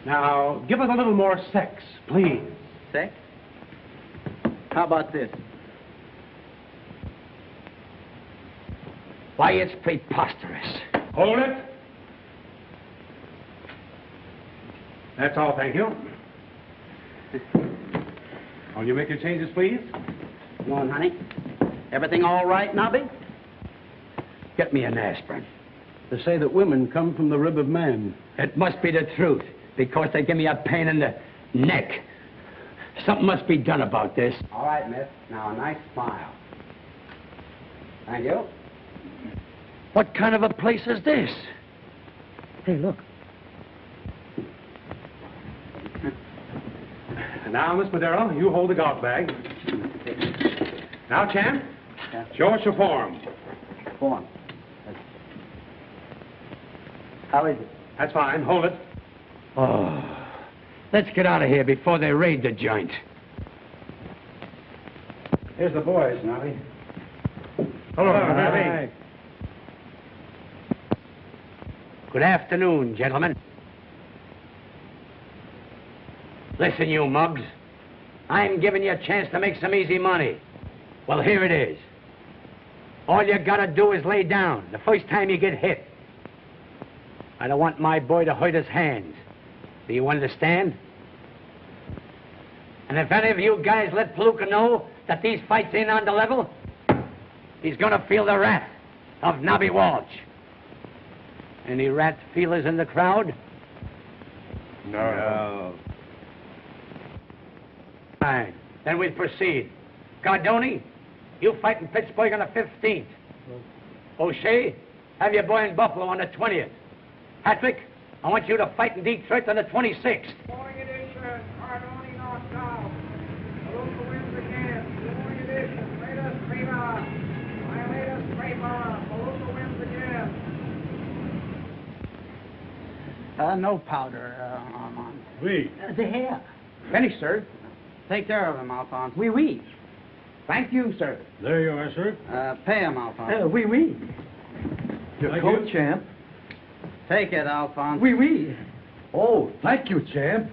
Now, give us a little more sex, please. Sex? How about this? Why, it's preposterous. Hold it. That's all, thank you. Will you make your changes, please? Come on, honey. Everything all right, Nobby? Get me an aspirin. They say that women come from the rib of man. It must be the truth, because they give me a pain in the neck. Something must be done about this. All right, miss. Now, a nice smile. Thank you. What kind of a place is this? Hey, look. Now, Miss Madero, you hold the golf bag. Now, champ, show us your form. Form. How is it? That's fine. Hold it. Oh, let's get out of here before they raid the joint. Here's the boys, Nobby. Hello, Nobby. Good afternoon, gentlemen. Listen, you mugs. I'm giving you a chance to make some easy money. Well, here it is. All you gotta do is lay down the first time you get hit. I don't want my boy to hurt his hands. Do you understand? And if any of you guys let Palooka know that these fights ain't on the level, he's gonna feel the wrath of Nobby Walsh. Any rat feelers in the crowd? No. Fine. Then we'll proceed. Cardoni, you fight in Pittsburgh on the 15th. O'Shea, have your boy in Buffalo on the 20th. Patrick, I want you to fight in Detroit on the 26th. Morning edition, Cardoni North South. Palooka wins again. Morning edition, latest paper. My latest paper. Palooka wins again. No powder, Armand. Oui. The hair. Finished, sir. Take care of him, Alphonse. Oui, oui. Thank you, sir. There you are, sir. Pay him, Alphonse. Oui, oui. Your coat, champ. Take it, Alphonse. Oui, oui. Oh, thank you, champ.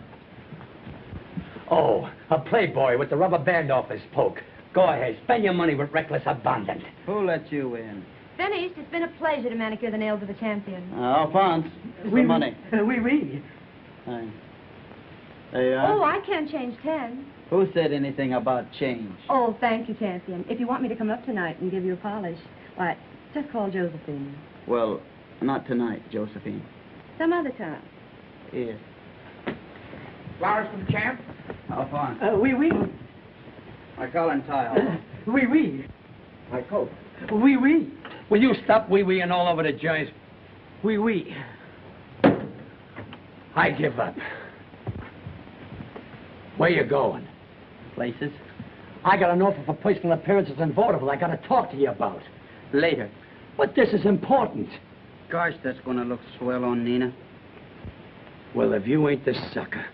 Oh, a playboy with the rubber band off his poke. Go ahead, spend your money with reckless abandon. Who let you in? Finished. It's been a pleasure to manicure the nails of the champion. Alphonse, Oui, the money. Oui, oui. There you Oh, are. I can't change 10. Who said anything about change? Oh, thank you, champion. If you want me to come up tonight and give you a polish, why, just call Josephine. Well, not tonight, Josephine. Some other time. Yes. Flowers from Champ? Alphonse. Oui, oui. I call him Tile. Oui, oui. My coat. Oui, oui. Will you stop wee-weeing all over the joint? Oui, oui. I give up. Where you going? Places? I got an offer for personal appearances in vaudeville I got to talk to you about. Later. But this is important. Gosh, that's going to look swell on Nina. Well, if you ain't the sucker.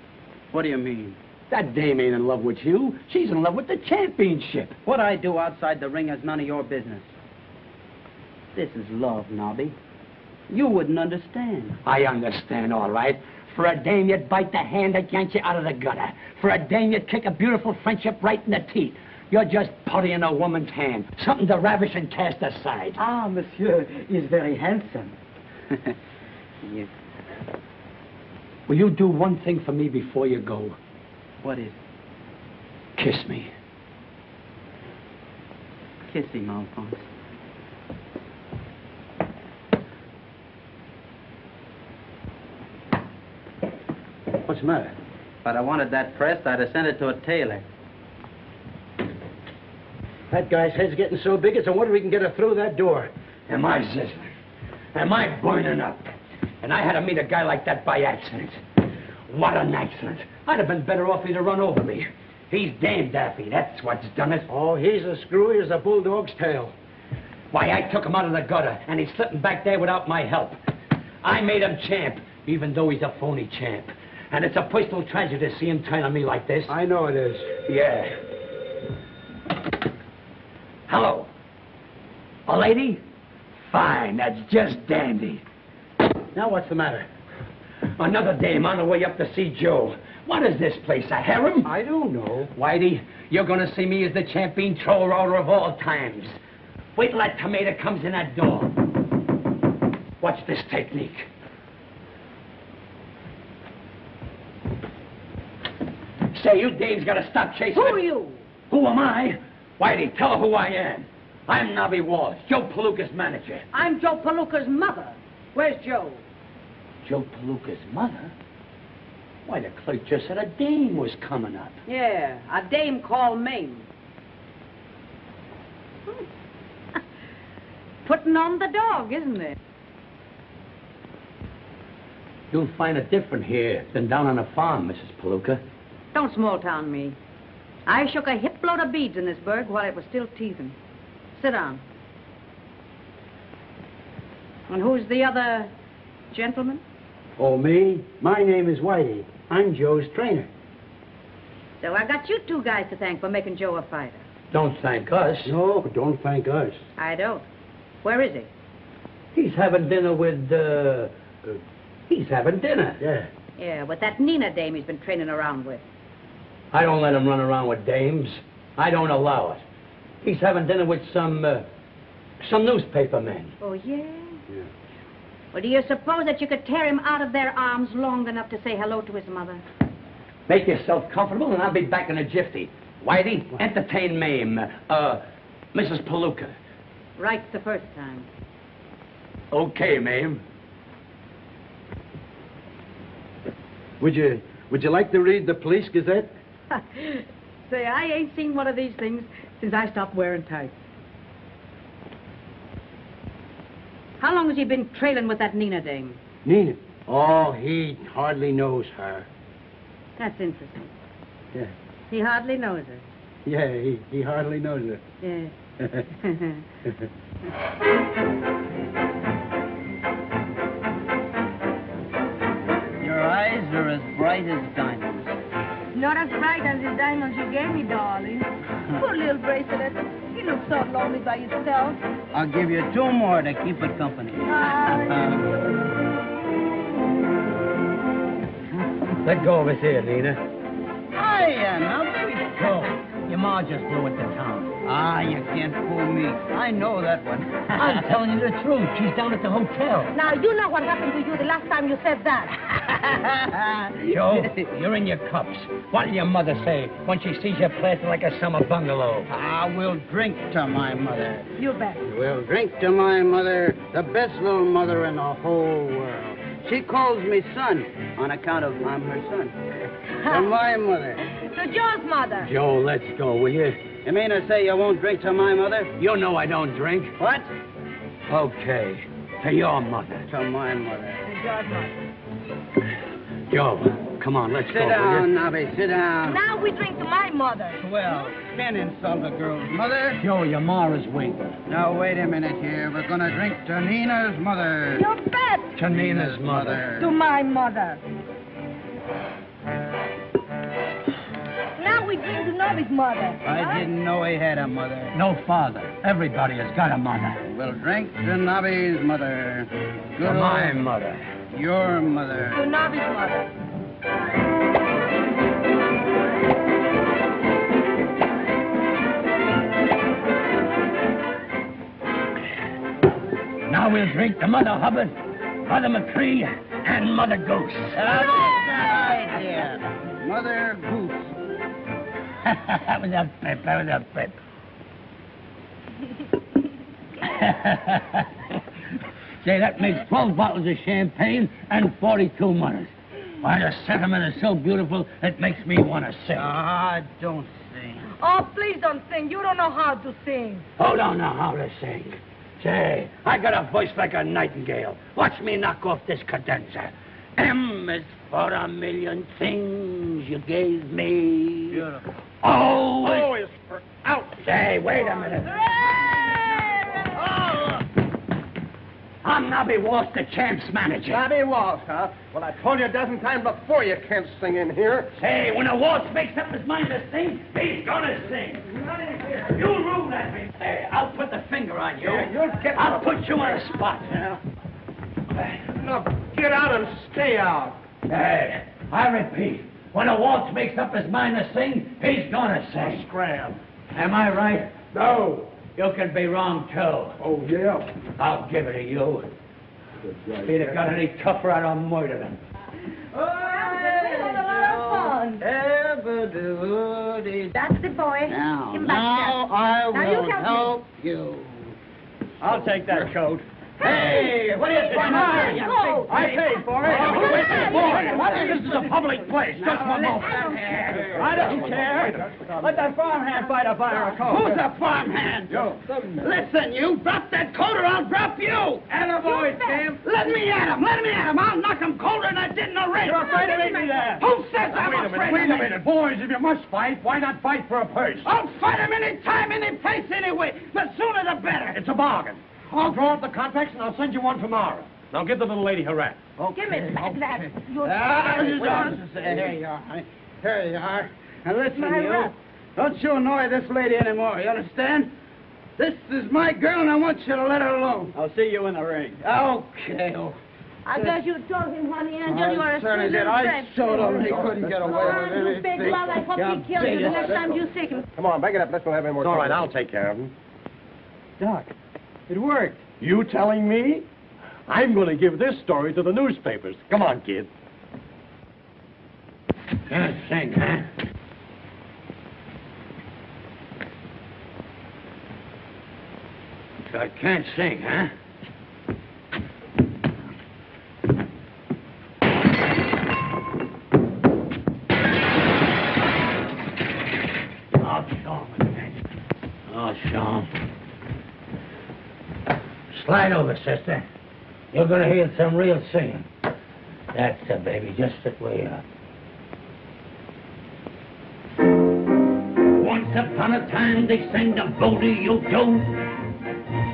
What do you mean? That dame ain't in love with you. She's in love with the championship. What I do outside the ring is none of your business. This is love, Nobby. You wouldn't understand. I understand, all right. For a dame, you'd bite the hand that yanked you out of the gutter. For a dame, you'd kick a beautiful friendship right in the teeth. You're just putty in a woman's hand. Something to ravish and cast aside. Ah, monsieur is very handsome. Yes. Will you do one thing for me before you go? What is? Kiss me. Kiss him, Alphonse. What's the matter? If I'd have wanted that pressed, I'd have sent it to a tailor. That guy's head's getting so big, it's a wonder we can get her through that door. Am I sizzling? Am I burning up? And I had to meet a guy like that by accident. What an accident. I'd have been better off he'd have run over me. He's damn daffy, that's what's done it. Oh, he's as screwy as a bulldog's tail. Why, I took him out of the gutter, and he's slipping back there without my help. I made him champ, even though he's a phony champ. And it's a personal tragedy to see him turn on me like this. I know it is. Yeah. Hello. A lady? Fine, that's just dandy. Now what's the matter? Another dame on the way up to see Joe. What is this place, a harem? I don't know. Whitey, you're going to see me as the champion thrower of all times. Wait till that tomato comes in that door. Watch this technique. Say, you dames got to stop chasing Who are you? Who am I? Whitey, tell her who I am. I'm Nobby Walsh, Joe Palooka's manager. I'm Joe Palooka's mother. Where's Joe? Joe Palooka's mother? Why, the clerk just said a dame was coming up. Yeah, a dame called Mayme. Putting on the dog, isn't it? You'll find it different here than down on the farm, Mrs. Palooka. Don't small-town me. I shook a hip-load of beads in this burg while it was still teething. Sit down. And who's the other gentleman? Oh, me? My name is Whitey. I'm Joe's trainer. So I got you two guys to thank for making Joe a fighter. Don't thank us. No, don't thank us. I don't. Where is he? He's having dinner with, he's having dinner. Yeah. Yeah, with that Nina dame he's been training around with. I don't let him run around with dames. I don't allow it. He's having dinner with some newspaper men. Oh, yeah? Yeah. Well, do you suppose that you could tear him out of their arms long enough to say hello to his mother? Make yourself comfortable, and I'll be back in a jiffy. Whitey, entertain Mayme, Mrs. Palooka. Right the first time. Okay, Mayme. Would you like to read the Police Gazette? Say, I ain't seen one of these things since I stopped wearing tights. How long has he been trailing with that Nina dame? Nina? Oh, he hardly knows her. That's interesting. Yeah. He hardly knows her. Yeah, he hardly knows her. Yeah. Your eyes are as bright as diamonds. Not as bright as the diamonds you gave me, darling. Poor little bracelet. You look so lonely by yourself. I'll give you 2 more to keep it company. Let go of his ear, Nina. Hiya, now baby, go. Your ma just blew it to town. Ah, you can't fool me. I know that one. I'm telling you the truth. She's down at the hotel. Now, you know what happened to you the last time you said that. Joe, you're in your cups. What'll your mother say when she sees you planted like a summer bungalow? I will drink to my mother. You bet. We'll drink to my mother, the best little mother in the whole world. She calls me son on account of I'm her son. To my mother. To Joe's mother. Joe, let's go, will you? You mean to say you won't drink to my mother? You know I don't drink. What? Okay. To your mother. To my mother. To Joe's mother. Joe, come on, let's go. Sit down, Nobby, sit down. Now we drink to my mother. Well, can't insult a girl's mother. Joe, your ma is weak. Now, wait a minute here. We're going to drink to Nina's mother. You bet. To Nina's mother. To my mother. Now we drink to Nobby's mother. I didn't know he had a mother. No father. Everybody has got a mother. We'll drink to Nobby's mother. Good To my old- mother. Your mother. To Nobby's mother. Now we'll drink to Mother Hubbard, Mother McCree, and Mother Goose. That's the idea. Mother Goose. That was a pip. That was a pip. Say, that makes 12 bottles of champagne and 42 mothers. Why, the sentiment is so beautiful, it makes me want to sing. Ah, don't sing. Oh, please don't sing. You don't know how to sing. Who don't know how to sing? Say, I got a voice like a nightingale. Watch me knock off this cadenza. M is for a million things you gave me. Beautiful. O is for out. Say, wait a minute. I'm Nobby Walsh, the champ's manager. Nobby Walsh, huh? Well, I told you a dozen times before you can't sing in here. Say, when a Walsh makes up his mind to sing, he's gonna sing. You rule at me. Hey, I'll put the finger on you. Yeah, you'll get I'll put you on a spot. Now, get out and stay out. Hey, I repeat, when a Walsh makes up his mind to sing, he's gonna sing. Scram. Am I right? No. You can be wrong, too. Oh, yeah. I'll give it to you. If he'd have got any tougher, I'd have murdered him. That's the boy. Now, Give him back now there. I Now you will help help you. I'll take that coat. Hey, what do you think? Go. I paid for it. This is a public place. Just one moment. I don't care. Let that farmhand fight a fire a coat. Who's the farmhand? Yo. Listen, you drop that coat or I'll drop you. Attaboy, Sam. Let me at him. Let me at him. I'll knock him colder than I did in the ring. You're afraid of me there. Who says I'm afraid Wait of a him? minute. Boys, if you must fight, why not fight for a purse? I'll fight him any time, any place, anyway. The sooner the better. It's a bargain. I'll draw up the contracts and I'll send you one tomorrow. Now give the little lady her wrap. Give me back that. You're There you are. honey. Here you are. Now listen, My you. wrap. Don't you annoy this lady anymore, you understand? This is my girl, and I want you to let her alone. I'll see you in the ring. Okay. I guess you told him, honey, Angel, you are a certainly sweet did. little I friend. showed him he couldn't get away with You anything. big love, I hope he kills you the next time you see him. Come on, back it up. Let's not have any more All right, trouble. I'll take care of him. Doc, it worked. You telling me? I'm going to give this story to the newspapers. Come on, kid. Can't sing, huh? So I can't sing, huh? I'll show him again. I'll show him. Slide over, sister. You're gonna hear some real singing. That's it, baby. Just sit where you are. Once upon a time they sang the Bodie-O-Do,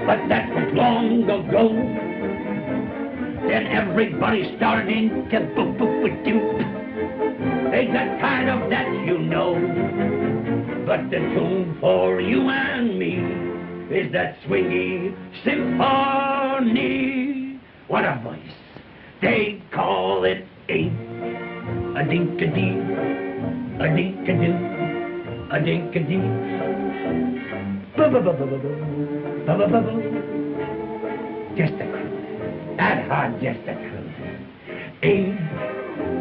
but that was long ago. Then everybody started in to boop-boop-a-doop. They got tired of that, you know. But the tune for you and me is that swingy symphony. What a voice. They call it a-dink-a-dee, a-dink-a-doo, a-dink-a-dee. Boo-boo-boo-boo-boo-boo, boo-boo-boo-boo. Just a cruise. That hard, just a cruise.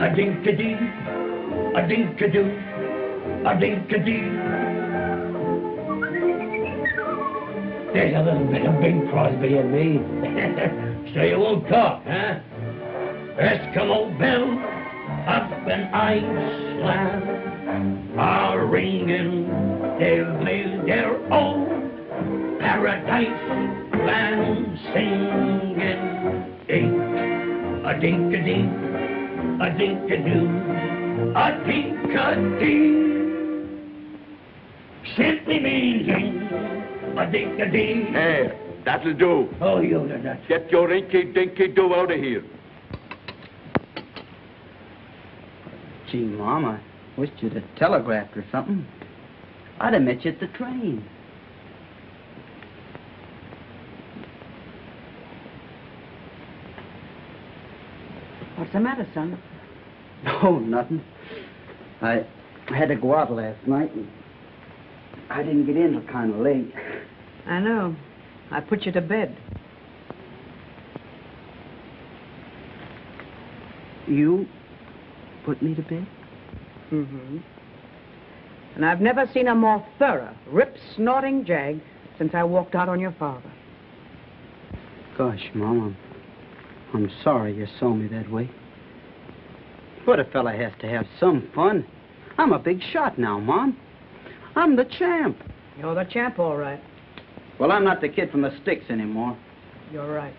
A-dink-a-dee, a-dink-a-doo, a-dink-a-dee. There's a little bit of Bing Crosby in me. So you won't talk, huh? Eskimo bells up in Iceland are ringing. They've made their own paradise land singing. A-dink-a-dee, a-dink-a-doo, a-dink-a-dee. Simply meaning a-dink-a-dee. Hey, that'll do. Oh, you did that. Get your inky-dinky-do out of here. Gee, Mom, I wished you'd have telegraphed or something. I'd have met you at the train. What's the matter, son? Oh, nothing. I had to go out last night, and I didn't get in till kind of late. I know. I put you to bed. You put me to bed? Mm-hmm. And I've never seen a more thorough, rip-snorting jag since I walked out on your father. Gosh, Mom, I'm sorry you saw me that way. But a fella has to have some fun. I'm a big shot now, Mom. I'm the champ. You're the champ, all right. Well, I'm not the kid from the sticks anymore. You're right.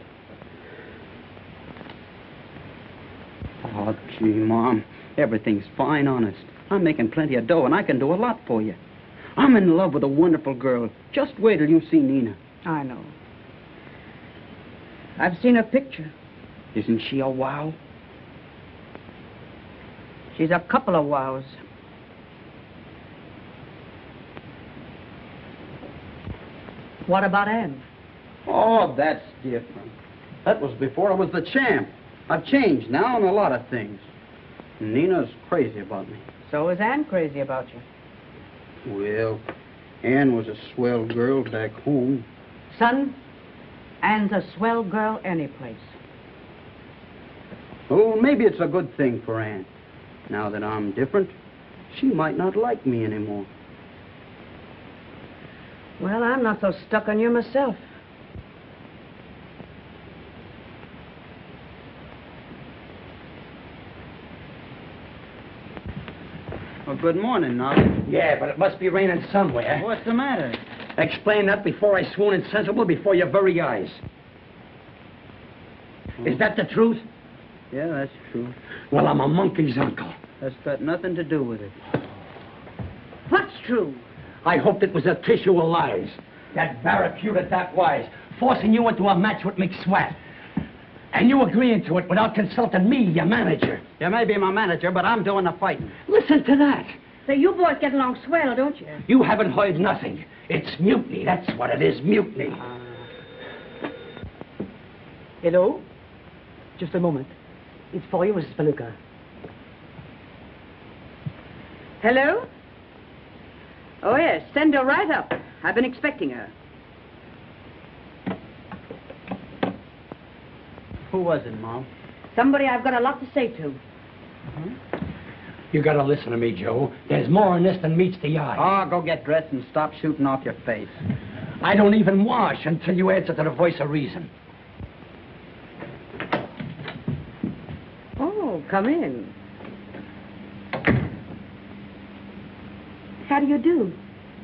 Oh, gee, Mom, everything's fine, honest. I'm making plenty of dough, and I can do a lot for you. I'm in love with a wonderful girl. Just wait till you see Nina. I know. I've seen her picture. Isn't she a wow? She's a couple of wows. What about Anne? Oh, that's different. That was before I was the champ. I've changed now on a lot of things. Nina's crazy about me. So is Anne crazy about you? Well, Anne was a swell girl back home. Son, Anne's a swell girl anyplace. Oh, maybe it's a good thing for Anne. Now that I'm different, she might not like me anymore. Well, I'm not so stuck on you myself. Well, good morning, Nolly. Yeah, but it must be raining somewhere. What's the matter? Explain that before I swoon insensible before your very eyes. Is that the truth? Yeah, that's true. Well, I'm a monkey's uncle. That's got nothing to do with it. What's true? I hoped it was a tissue of lies. That barracuda that wise, forcing you into a match with McSwat. And you agreeing to it without consulting me, your manager. You may be my manager, but I'm doing the fighting. Listen to that. So you boys get along swell, don't you? You haven't heard nothing. It's mutiny. That's what it is, mutiny. Hello? Just a moment. It's for you, Mrs. Palooka. Hello? Oh, yes. Send her right up. I've been expecting her. Who was it, Mom? Somebody I've got a lot to say to. You gotta listen to me, Joe. There's more in this than meets the eye. Oh, go get dressed and stop shooting off your face. I don't even wash until you answer to the voice of reason. Oh, come in. How do you do?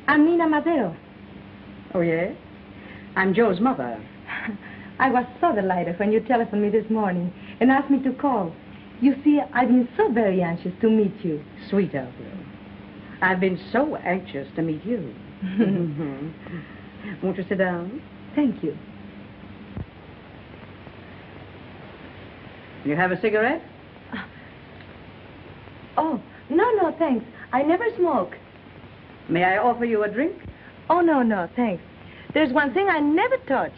I'm Nina Madero. Oh, yeah? I'm Joe's mother. I was so delighted when you telephoned me this morning and asked me to call. You see, I've been so very anxious to meet you. Sweet of you. I've been so anxious to meet you. Won't you sit down? Thank you. You have a cigarette? Oh, no, thanks. I never smoke. May I offer you a drink? Oh, no, thanks. There's one thing I never touch.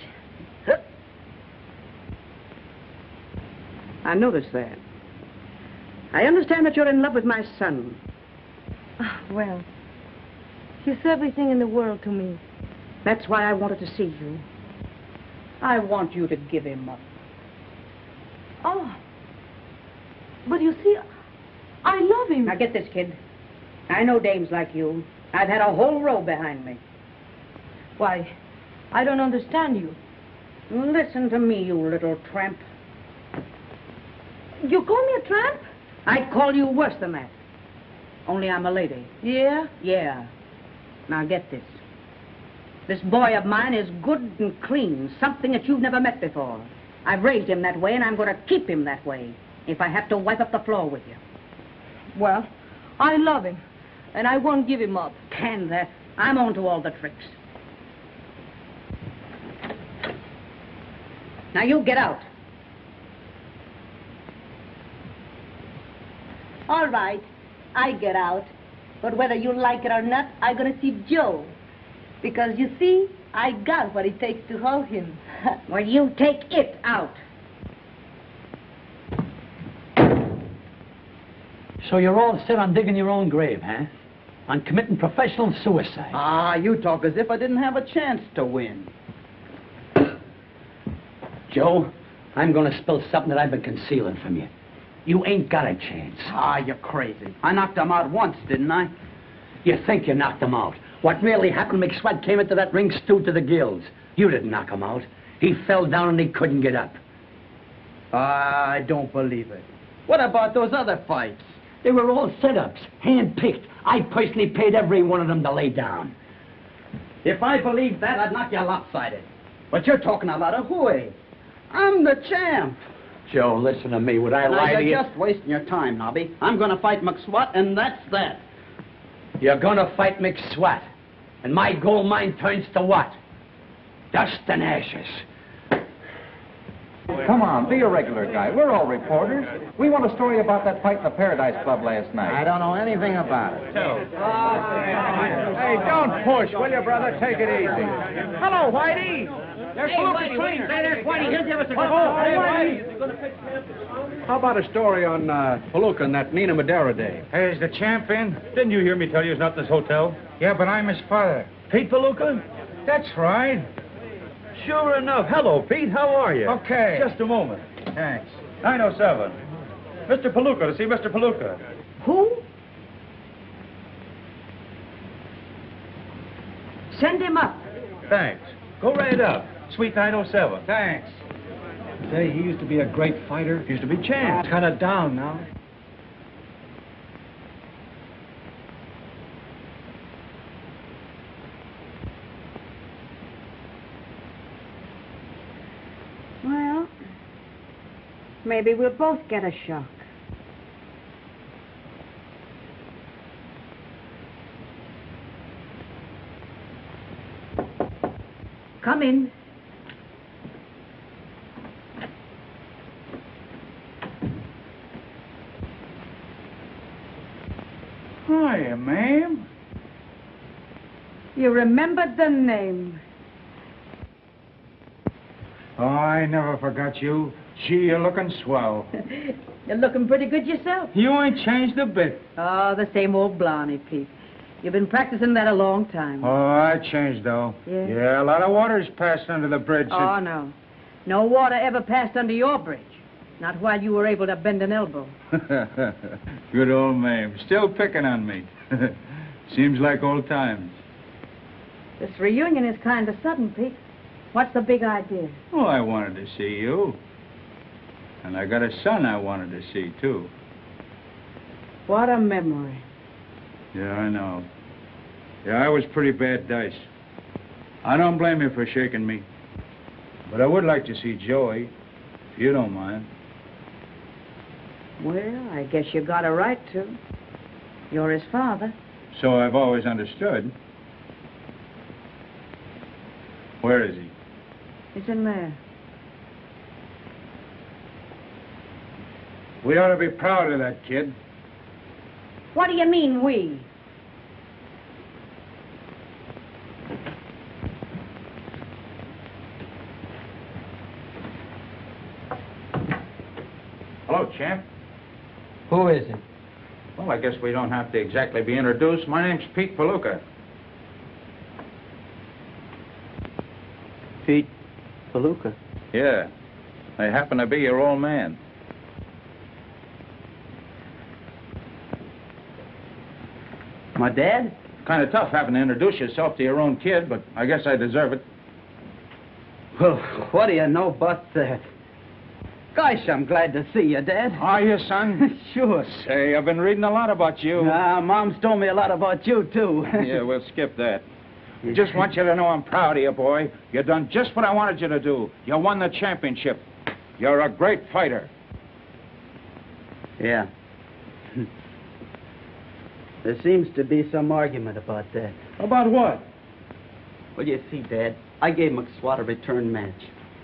I noticed that. I understand that you're in love with my son. Well, he's everything in the world to me. That's why I wanted to see you. I want you to give him up. Oh, but you see, I love him. Now get this, kid. I know dames like you. I've had a whole row behind me. Why, I don't understand you. Listen to me, you little tramp. You call me a tramp? I'd call you worse than that. Only I'm a lady. Yeah? Yeah. Now get this. This boy of mine is good and clean, something that you've never met before. I've raised him that way, and I'm going to keep him that way, if I have to wipe up the floor with you. Well, I love him, and I won't give him up. Can that? I'm on to all the tricks. Now you get out. All right, I get out. But whether you like it or not, I'm going to see Joe. Because, you see, I got what it takes to hold him. Well, you take it out. So you're all set on digging your own grave, huh? On committing professional suicide. Ah, you talk as if I didn't have a chance to win. Joe, I'm going to spill something that I've been concealing from you. You ain't got a chance. Ah, you're crazy. I knocked him out once, didn't I? You think you knocked him out. What really happened, McSwat came into that ring stewed to the gills. You didn't knock him out. He fell down and he couldn't get up. I don't believe it. What about those other fights? They were all setups, hand-picked. I personally paid every one of them to lay down. If I believed that, I'd knock you lopsided. But you're talking about a hooey. I'm the champ. Joe, listen to me. Would I lie to you? You're just wasting your time, Nobby. I'm going to fight McSwat, and that's that. You're going to fight McSwat. And my gold mine turns to what? Dust and ashes. Come on, be a regular guy. We're all reporters. We want a story about that fight in the Paradise Club last night. I don't know anything about it. Hey, don't push, will you, brother? Take it easy. Hello, Whitey. There's Palooka's trainer. Say there's Whitey. He'll give us a good How about a story on Palooka and that Nina Madero day? Hey, is the champ in? Didn't you hear me tell you he's not in this hotel? Yeah, but I'm his father. Pete Palooka? That's right. Sure enough. Hello, Pete. How are you? Okay. Just a moment. Thanks. 907. Mr. Palooka, to see Mr. Palooka. Who? Send him up. Thanks. Go right up. Suite 907. Thanks. Say, he used to be a great fighter. He used to be champ. Kind of down now. Well, maybe we'll both get a shock. Come in. Hiya, ma'am. You remembered the name. Oh, I never forgot you. Gee, you're looking swell. You're looking pretty good yourself. You ain't changed a bit. Oh, the same old Blarney, Pete. You've been practicing that a long time. Oh, I changed, though. Yeah? Yeah, a lot of water's passed under the bridge. Oh, no. No water ever passed under your bridge. Not while you were able to bend an elbow. Good old Mayme. Still picking on me. Seems like old times. This reunion is kind of sudden, Pete. What's the big idea? Oh, I wanted to see you. And I got a son I wanted to see, too. What a memory. Yeah, I know. Yeah, I was pretty bad dice. I don't blame you for shaking me. But I would like to see Joey, if you don't mind. Well, I guess you got a right to. You're his father. So I've always understood. Where is he? He's in there. We ought to be proud of that kid. What do you mean, we? Hello, champ. Who is it? Well, I guess we don't have to exactly be introduced. My name's Pete Palooka. Pete Palooka. Yeah. I happen to be your old man. My dad? Kind of tough having to introduce yourself to your own kid, but I guess I deserve it. Well, what do you know about that? Gosh, I'm glad to see you, Dad. Are you, son? Sure. Say, I've been reading a lot about you. Mom's told me a lot about you, too. Yeah, we'll skip that. I just want you to know I'm proud of you, boy. You done just what I wanted you to do. You won the championship. You're a great fighter. Yeah. There seems to be some argument about that. About what? Well, you see, Dad, I gave McSwat a return match.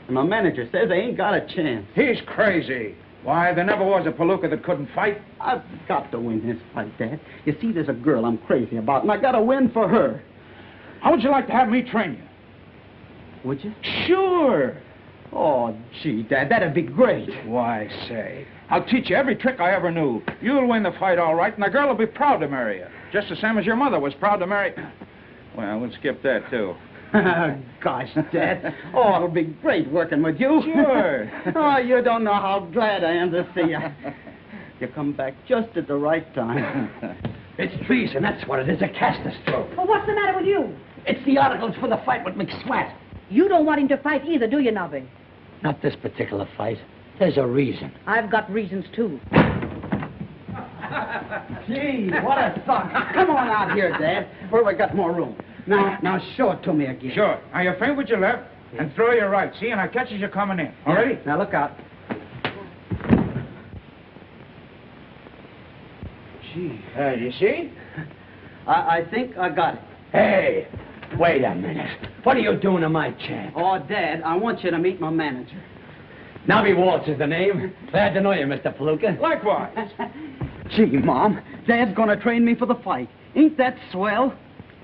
And my manager says I ain't got a chance. He's crazy. Why, there never was a Palooka that couldn't fight. I've got to win this fight, Dad. You see, there's a girl I'm crazy about, and I got to win for her. How would you like to have me train you? Would you? Sure. Oh, gee, Dad, that'd be great. Why, say, I'll teach you every trick I ever knew. You'll win the fight all right, and the girl will be proud to marry you. Just the same as your mother was proud to marry... Well, we'll skip that, too. Gosh, Dad. Oh, it'll be great working with you. Sure. Oh, you don't know how glad I am to see you. You come back just at the right time. It's treason, that's what it is, a caster-stroke. Well, what's the matter with you? It's the articles for the fight with McSwat. You don't want him to fight either, do you, Nobby? Not this particular fight. There's a reason. I've got reasons, too. Gee, what a thought. Come on out here, Dad, where we got more room. Now show it to me again. Sure. Now, you feint with your left and throw your right. See, and I catch as you're coming in. All ready? Now, look out. Gee, you see? I think I got it. Hey, wait a minute. What are you doing to my champ? Oh, Dad, I want you to meet my manager. Nobby Waltz is the name. Glad to know you, Mr. Palooka. Likewise. Gee, Mom, Dad's gonna train me for the fight. Ain't that swell?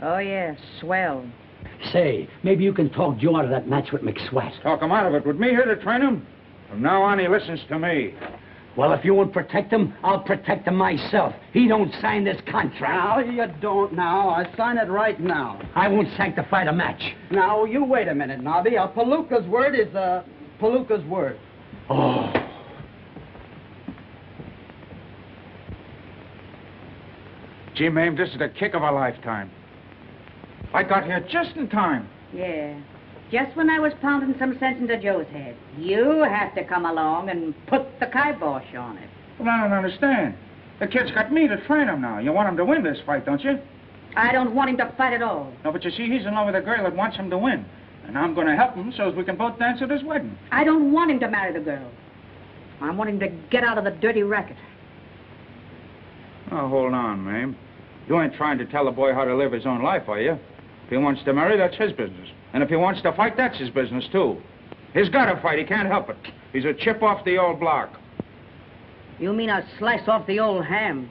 Oh, yes, swell. Say, maybe you can talk Joe out of that match with McSwat. Talk him out of it. With me here to train him? From now on, he listens to me. Well, if you won't protect him, I'll protect him myself. He don't sign this contract. Now, you don't now. I sign it right now. I won't sanctify the match. Now, you wait a minute, Nobby. A Palooka's word is a Palooka's word. Oh. Gee, Mayme, this is the kick of a lifetime. I got here just in time. Yeah. Just when I was pounding some sense into Joe's head. You have to come along and put the kibosh on it. Well, I don't understand. The kid's got me to train him now. You want him to win this fight, don't you? I don't want him to fight at all. No, but you see, he's in love with a girl that wants him to win. And I'm going to help him so as we can both dance at his wedding. I don't want him to marry the girl. I want him to get out of the dirty racket. Oh, hold on, Mayme. You ain't trying to tell the boy how to live his own life, are you? If he wants to marry, that's his business. And if he wants to fight, that's his business, too. He's got to fight. He can't help it. He's a chip off the old block. You mean a slice off the old ham?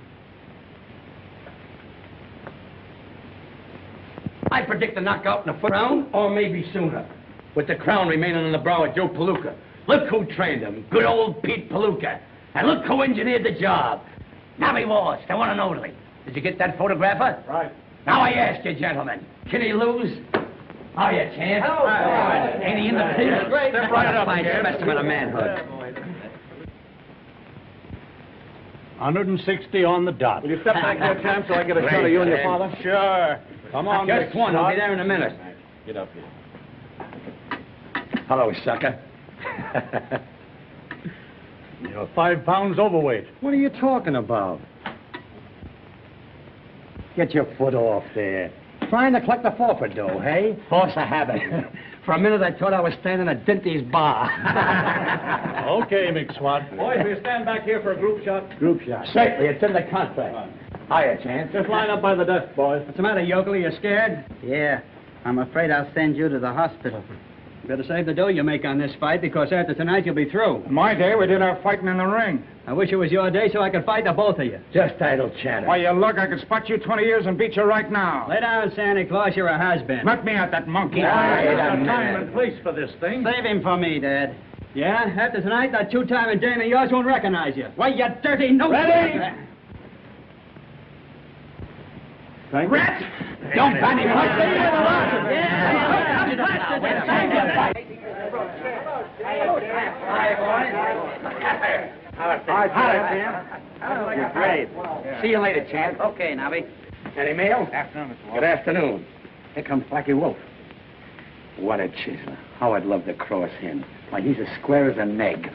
I predict a knockout in the first round, or maybe sooner. With the crown remaining on the brow of Joe Palooka. Look who trained him. Good old Pete Palooka. And look who engineered the job. Nobby Waltz, the one and only. Did you get that photographer? Right. Now I ask you, gentlemen, can he lose? Oh, you can't. Ain't he in the pit? Step right up, Fine kid. specimen of manhood. 160 on the dot. Will you step back there, champ, so I get a shot of you and your father? Sure. Come on, Just one. I'll be there in a minute. Get up here. Hello, sucker. You're 5 pounds overweight. What are you talking about? Get your foot off there. Trying to collect the forfeit dough, hey? Force of habit. For a minute, I thought I was standing at Dinty's bar. Okay, McSwat. Boys, we stand back here for a group shot. Group shot. Certainly, it's in the contract. Hiya, Chance. Just line up by the desk, boys. What's the matter, yokel? You scared? Yeah. I'm afraid I'll send you to the hospital. You better save the dough you make on this fight, because after tonight you'll be through. In my day, we did our fighting in the ring. I wish it was your day so I could fight the both of you. Just idle chatter. Why, you look, I could spot you 20 years and beat you right now. Lay down, Santa Claus. You're a has-been. Let me at that monkey. Time and place for this thing. Save him for me, Dad. Yeah? After tonight, that two-timing dame of yours won't recognize you. Why, you dirty no... Ready? Rat! Don't ban him like Great. See you later, Chance. Okay, Nobby. Any mail? Afternoon, Mr. Good afternoon. Here comes Blackie Wolf. What a chiseler. How I'd love to cross him. Why, he's as square as an egg.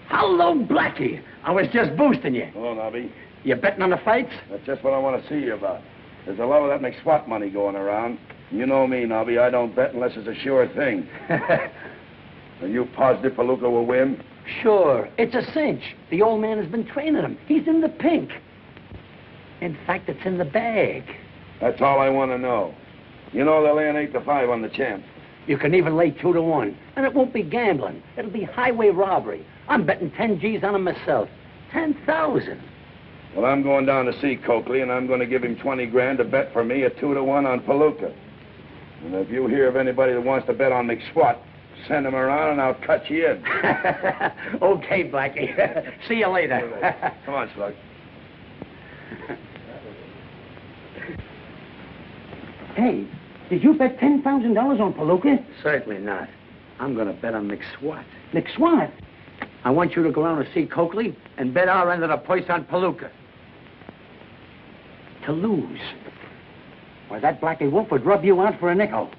Hello, Blackie. I was just boosting you. Hello, Nobby. You betting on the fights? That's just what I want to see you about. There's a lot of that McSwat money going around. You know me, Nobby. I don't bet unless it's a sure thing. Are you positive Palooka will win? Sure. It's a cinch. The old man has been training him. He's in the pink. In fact, it's in the bag. That's all I want to know. You know they're laying 8-5 on the champ. You can even lay 2-1. And it won't be gambling. It'll be highway robbery. I'm betting 10 G's on him myself. 10,000. Well, I'm going down to see Coakley, and I'm going to give him 20 grand to bet for me at 2-1 on Palooka. And if you hear of anybody that wants to bet on McSwat, send him around and I'll cut you in. Okay, Blackie. See you later. Come on, Slug. Hey, did you bet $10,000 on Palooka? Certainly not. I'm going to bet on McSwat. McSwat? I want you to go around and see Coakley and bet our end of the purse on Palooka. To lose. Why, that Blackie Wolf would rub you out for a nickel.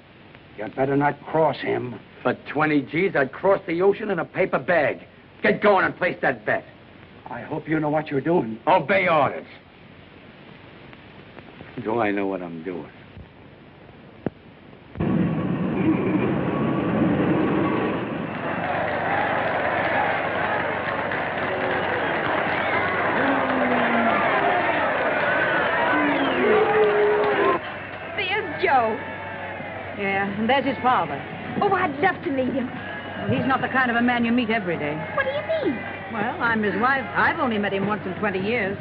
You'd better not cross him. For 20 G's, I'd cross the ocean in a paper bag. Get going and place that bet. I hope you know what you're doing. Obey orders. Do I know what I'm doing? Joe. Yeah, and there's his father. Oh, I'd love to meet him. Well, he's not the kind of a man you meet every day. What do you mean? Well, I'm his wife. I've only met him once in 20 years.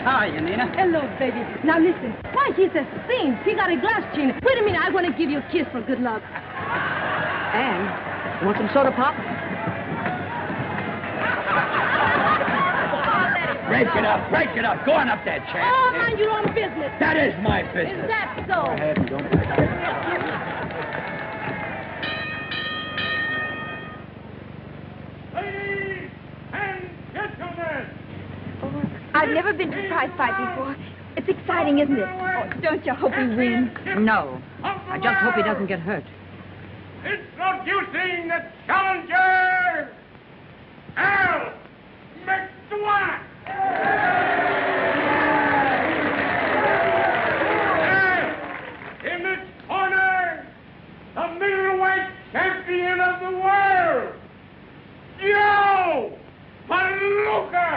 Hi, Nina. Hello, baby. Now listen. Why, he's a saint. He got a glass chain. Wait a minute. I want to give you a kiss for good luck. And you want some soda pop? Break it up, break it up. Go on up there, champ. Oh, mind your own business. That is my business. Is that so? Go ahead and don't... Ladies and gentlemen! Oh, I've never been to a prize fight before. It's exciting, isn't it? Oh, don't you hope he wins? No. I just hope he doesn't get hurt. Introducing the challenger, Al McSwat! In this corner, the middleweight champion of the world, Joe Palooka!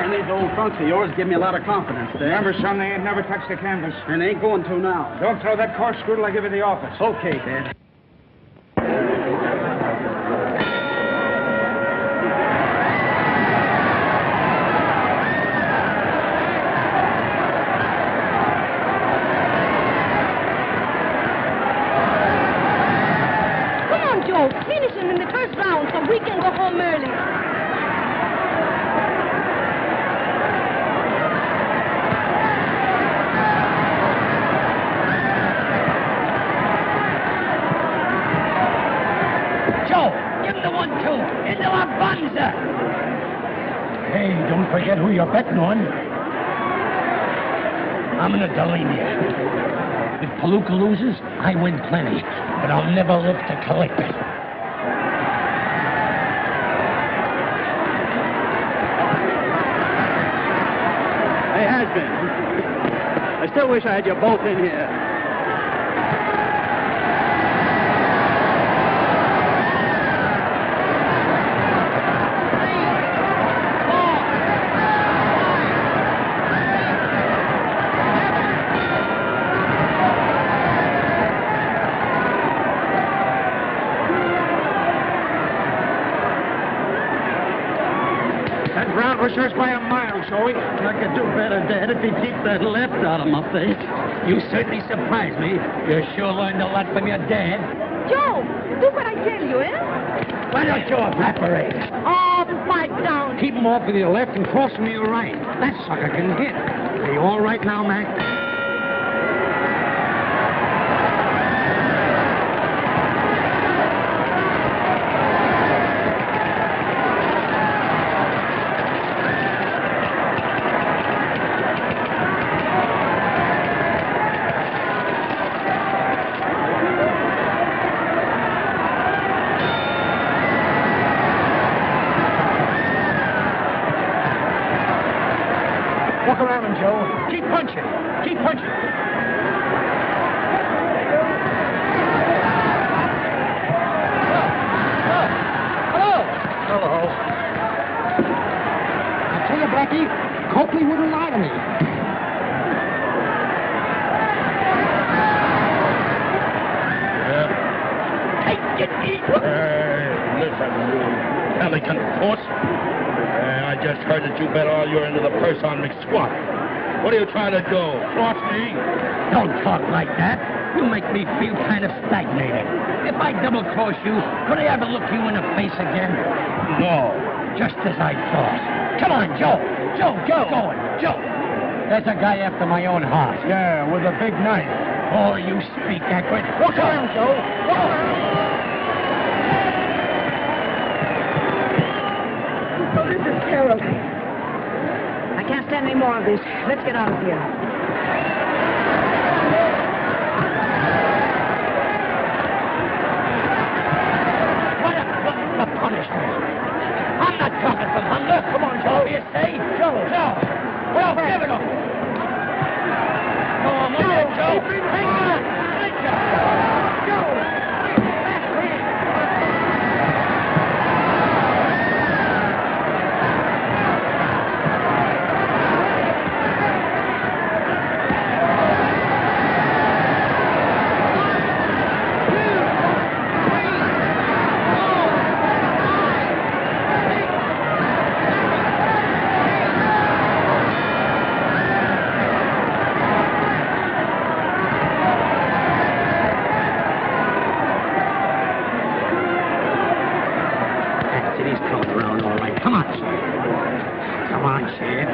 These old trunks of yours give me a lot of confidence, Dad. Remember, son, they ain't never touched the canvas. And they ain't going to now. Don't throw that corkscrew till I give you the office. Okay, Dad. Come on, Joe. Finish him in the first round so we can go home early. you into a bunzer. Hey, don't forget who you're betting on. I'm in a Delaney. If Palooka loses, I win plenty, but I'll never live to collect it. Hey, Has-Been. I still wish I had you both in here. Was yours by a mile, Joey. I could do better, Dad, if he'd keep that left out of my face. You certainly surprised me. You sure learned a lot from your dad. Joe, do what I tell you, eh? Why don't you evaporate? Oh, pipe down. Keep him off with your left and cross him with your right. That sucker can hit. Are you all right now, Mac? Walk around him, Joe. Keep punching. Keep punching. Hello. I tell you, Blackie, Copley wouldn't lie to me. Listen, you pelican horse. I just heard that you bet all you're into the purse on McSquat. What are you trying to do? Cross me? Don't talk like that. You make me feel kind of stagnated. If I double-cross you, could I ever look you in the face again? No. Just as I thought. Come on, Joe. Joe, get going. Joe. There's a guy after my own heart. Yeah, with a big knife. Oh, you speak accurate. Walk around, Joe. Walk around. Oh, this is terrible. I can't stand any more of this. Let's get out of here. What a punishment. I'm not talking from hunger. Come on, Joe. You say? Joe. Well, give it up. Go on, Joe. Hang on. Joe.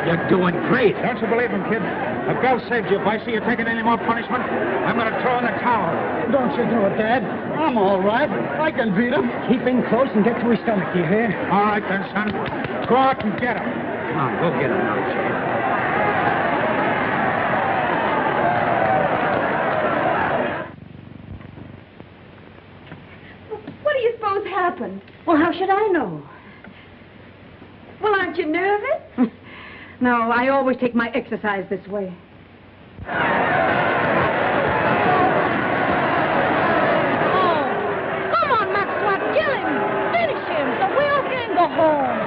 You're doing great. Don't you believe him, kid? If Bell saved you, Vicey, you taking any more punishment? I'm going to throw in the towel. Don't you do it, Dad. I'm all right. I can beat him. Keep in close and get to his stomach, you hear? All right, then, son. Go out and get him. Come on, go get him now, Chief. What do you suppose happened? Well, how should I know? Well, aren't you nervous? No, I always take my exercise this way. Oh, come on, Maxwell, kill him. Finish him so we all can go home.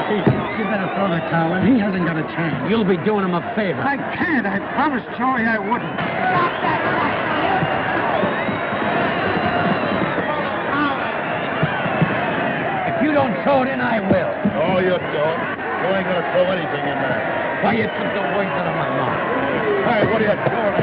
Chief, you better throw the towel in. He hasn't got a chance. You'll be doing him a favor. I can't. I promised Joey I wouldn't. Stop that. If you don't throw it in, I will. No, you don't. You ain't gonna throw anything in there. Why, you took the words out of my mouth. Hey, what are you doing?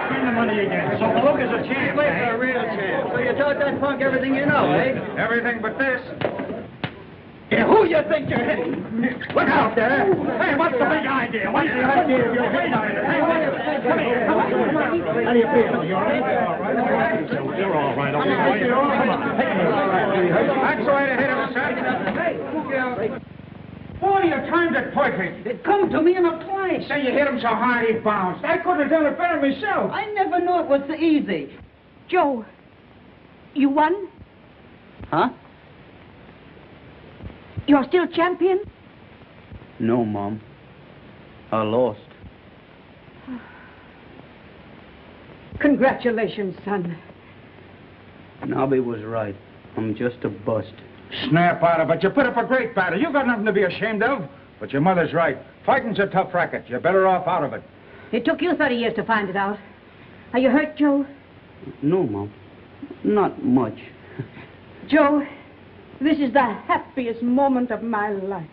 Spend the money again. So Palooka's a chance. Wait for a real chance. So you taught that punk everything you know, eh? Everything but this. Yeah, who you think you're hitting? Look out there. Hey, what's the big idea? What's the idea of your big idea? Hey, come here. How do you feel? You all right? You're all right. Come on. That's the way to hit him, son. Boy, you timed it perfect. It come to me in a flash. Say you hit him so hard he bounced. I could have done it better myself. I never knew it was so easy. Joe, you won? Huh? You're still champion? No, Mom. I lost. Congratulations, son. Nobby was right. I'm just a bust. Snap out of it. You put up a great battle. You got nothing to be ashamed of. But your mother's right. Fighting's a tough racket. You're better off out of it. It took you 30 years to find it out. Are you hurt, Joe? No, Mom. Not much. Joe, this is the happiest moment of my life.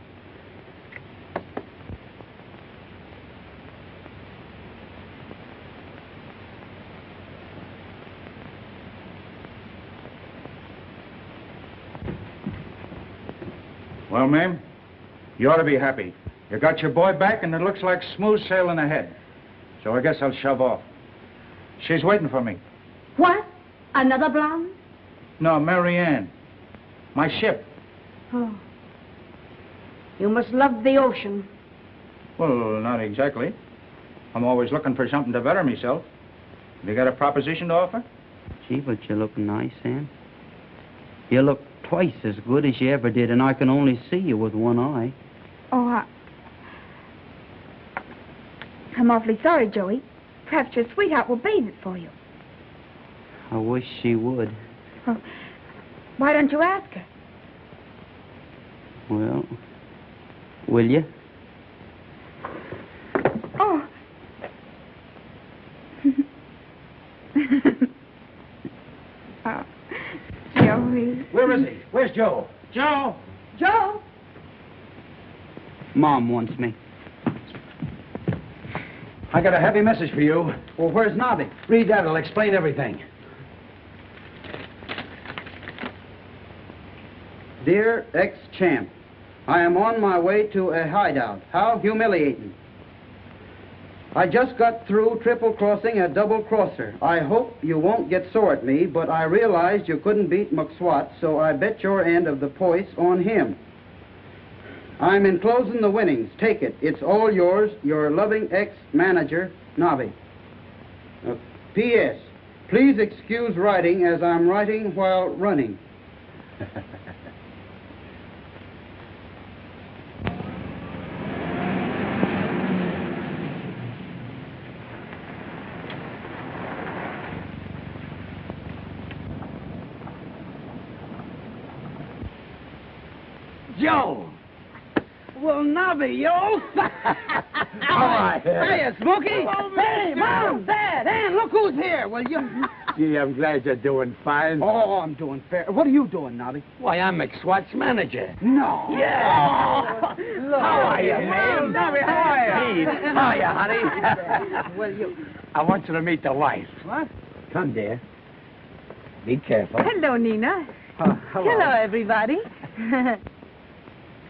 Well, Mayme, you ought to be happy. You got your boy back, and it looks like smooth sailing ahead. So I guess I'll shove off. She's waiting for me. What? Another blonde? No, Marianne. My ship. Oh. You must love the ocean. Well, not exactly. I'm always looking for something to better myself. You got a proposition to offer? Gee, but you look nice, Sam. You look twice as good as you ever did, and I can only see you with one eye. Oh, I'm awfully sorry, Joey. Perhaps your sweetheart will bathe it for you. I wish she would. Oh, why don't you ask her? Well, will you? Oh. Oh, Joey. Where is he? Where's Joe? Joe! Joe? Mom wants me. I got a heavy message for you. Well, where's Nobby? Read that. It'll explain everything. Dear ex-champ, I am on my way to a hideout. How humiliating. I just got through triple-crossing a double-crosser. I hope you won't get sore at me, but I realized you couldn't beat McSwat, so I bet your end of the poise on him. I'm enclosing the winnings. Take it. It's all yours. Your loving ex-manager, Nobby. P.S. Please excuse writing as I'm writing while running. Joe! Well, Nobby, yo! All right. Hey, Smokey! Hey, Mom, Dad, Ann, look who's here, will you? Gee, I'm glad you're doing fine. Oh, I'm doing fair. What are you doing, Nobby? Why, I'm McSwat's manager. No. Yeah. Look. How are you, man? Nobby, how are you? Hey, how are you, honey? Well, you... I want you to meet the wife. What? Come, dear. Be careful. Hello, Nina. Hello, everybody.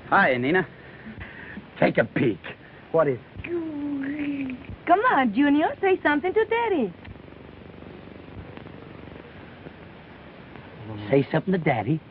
Hi, Nina. Take a peek. What is... Come on, Junior. Say something to Daddy. Say something to Daddy.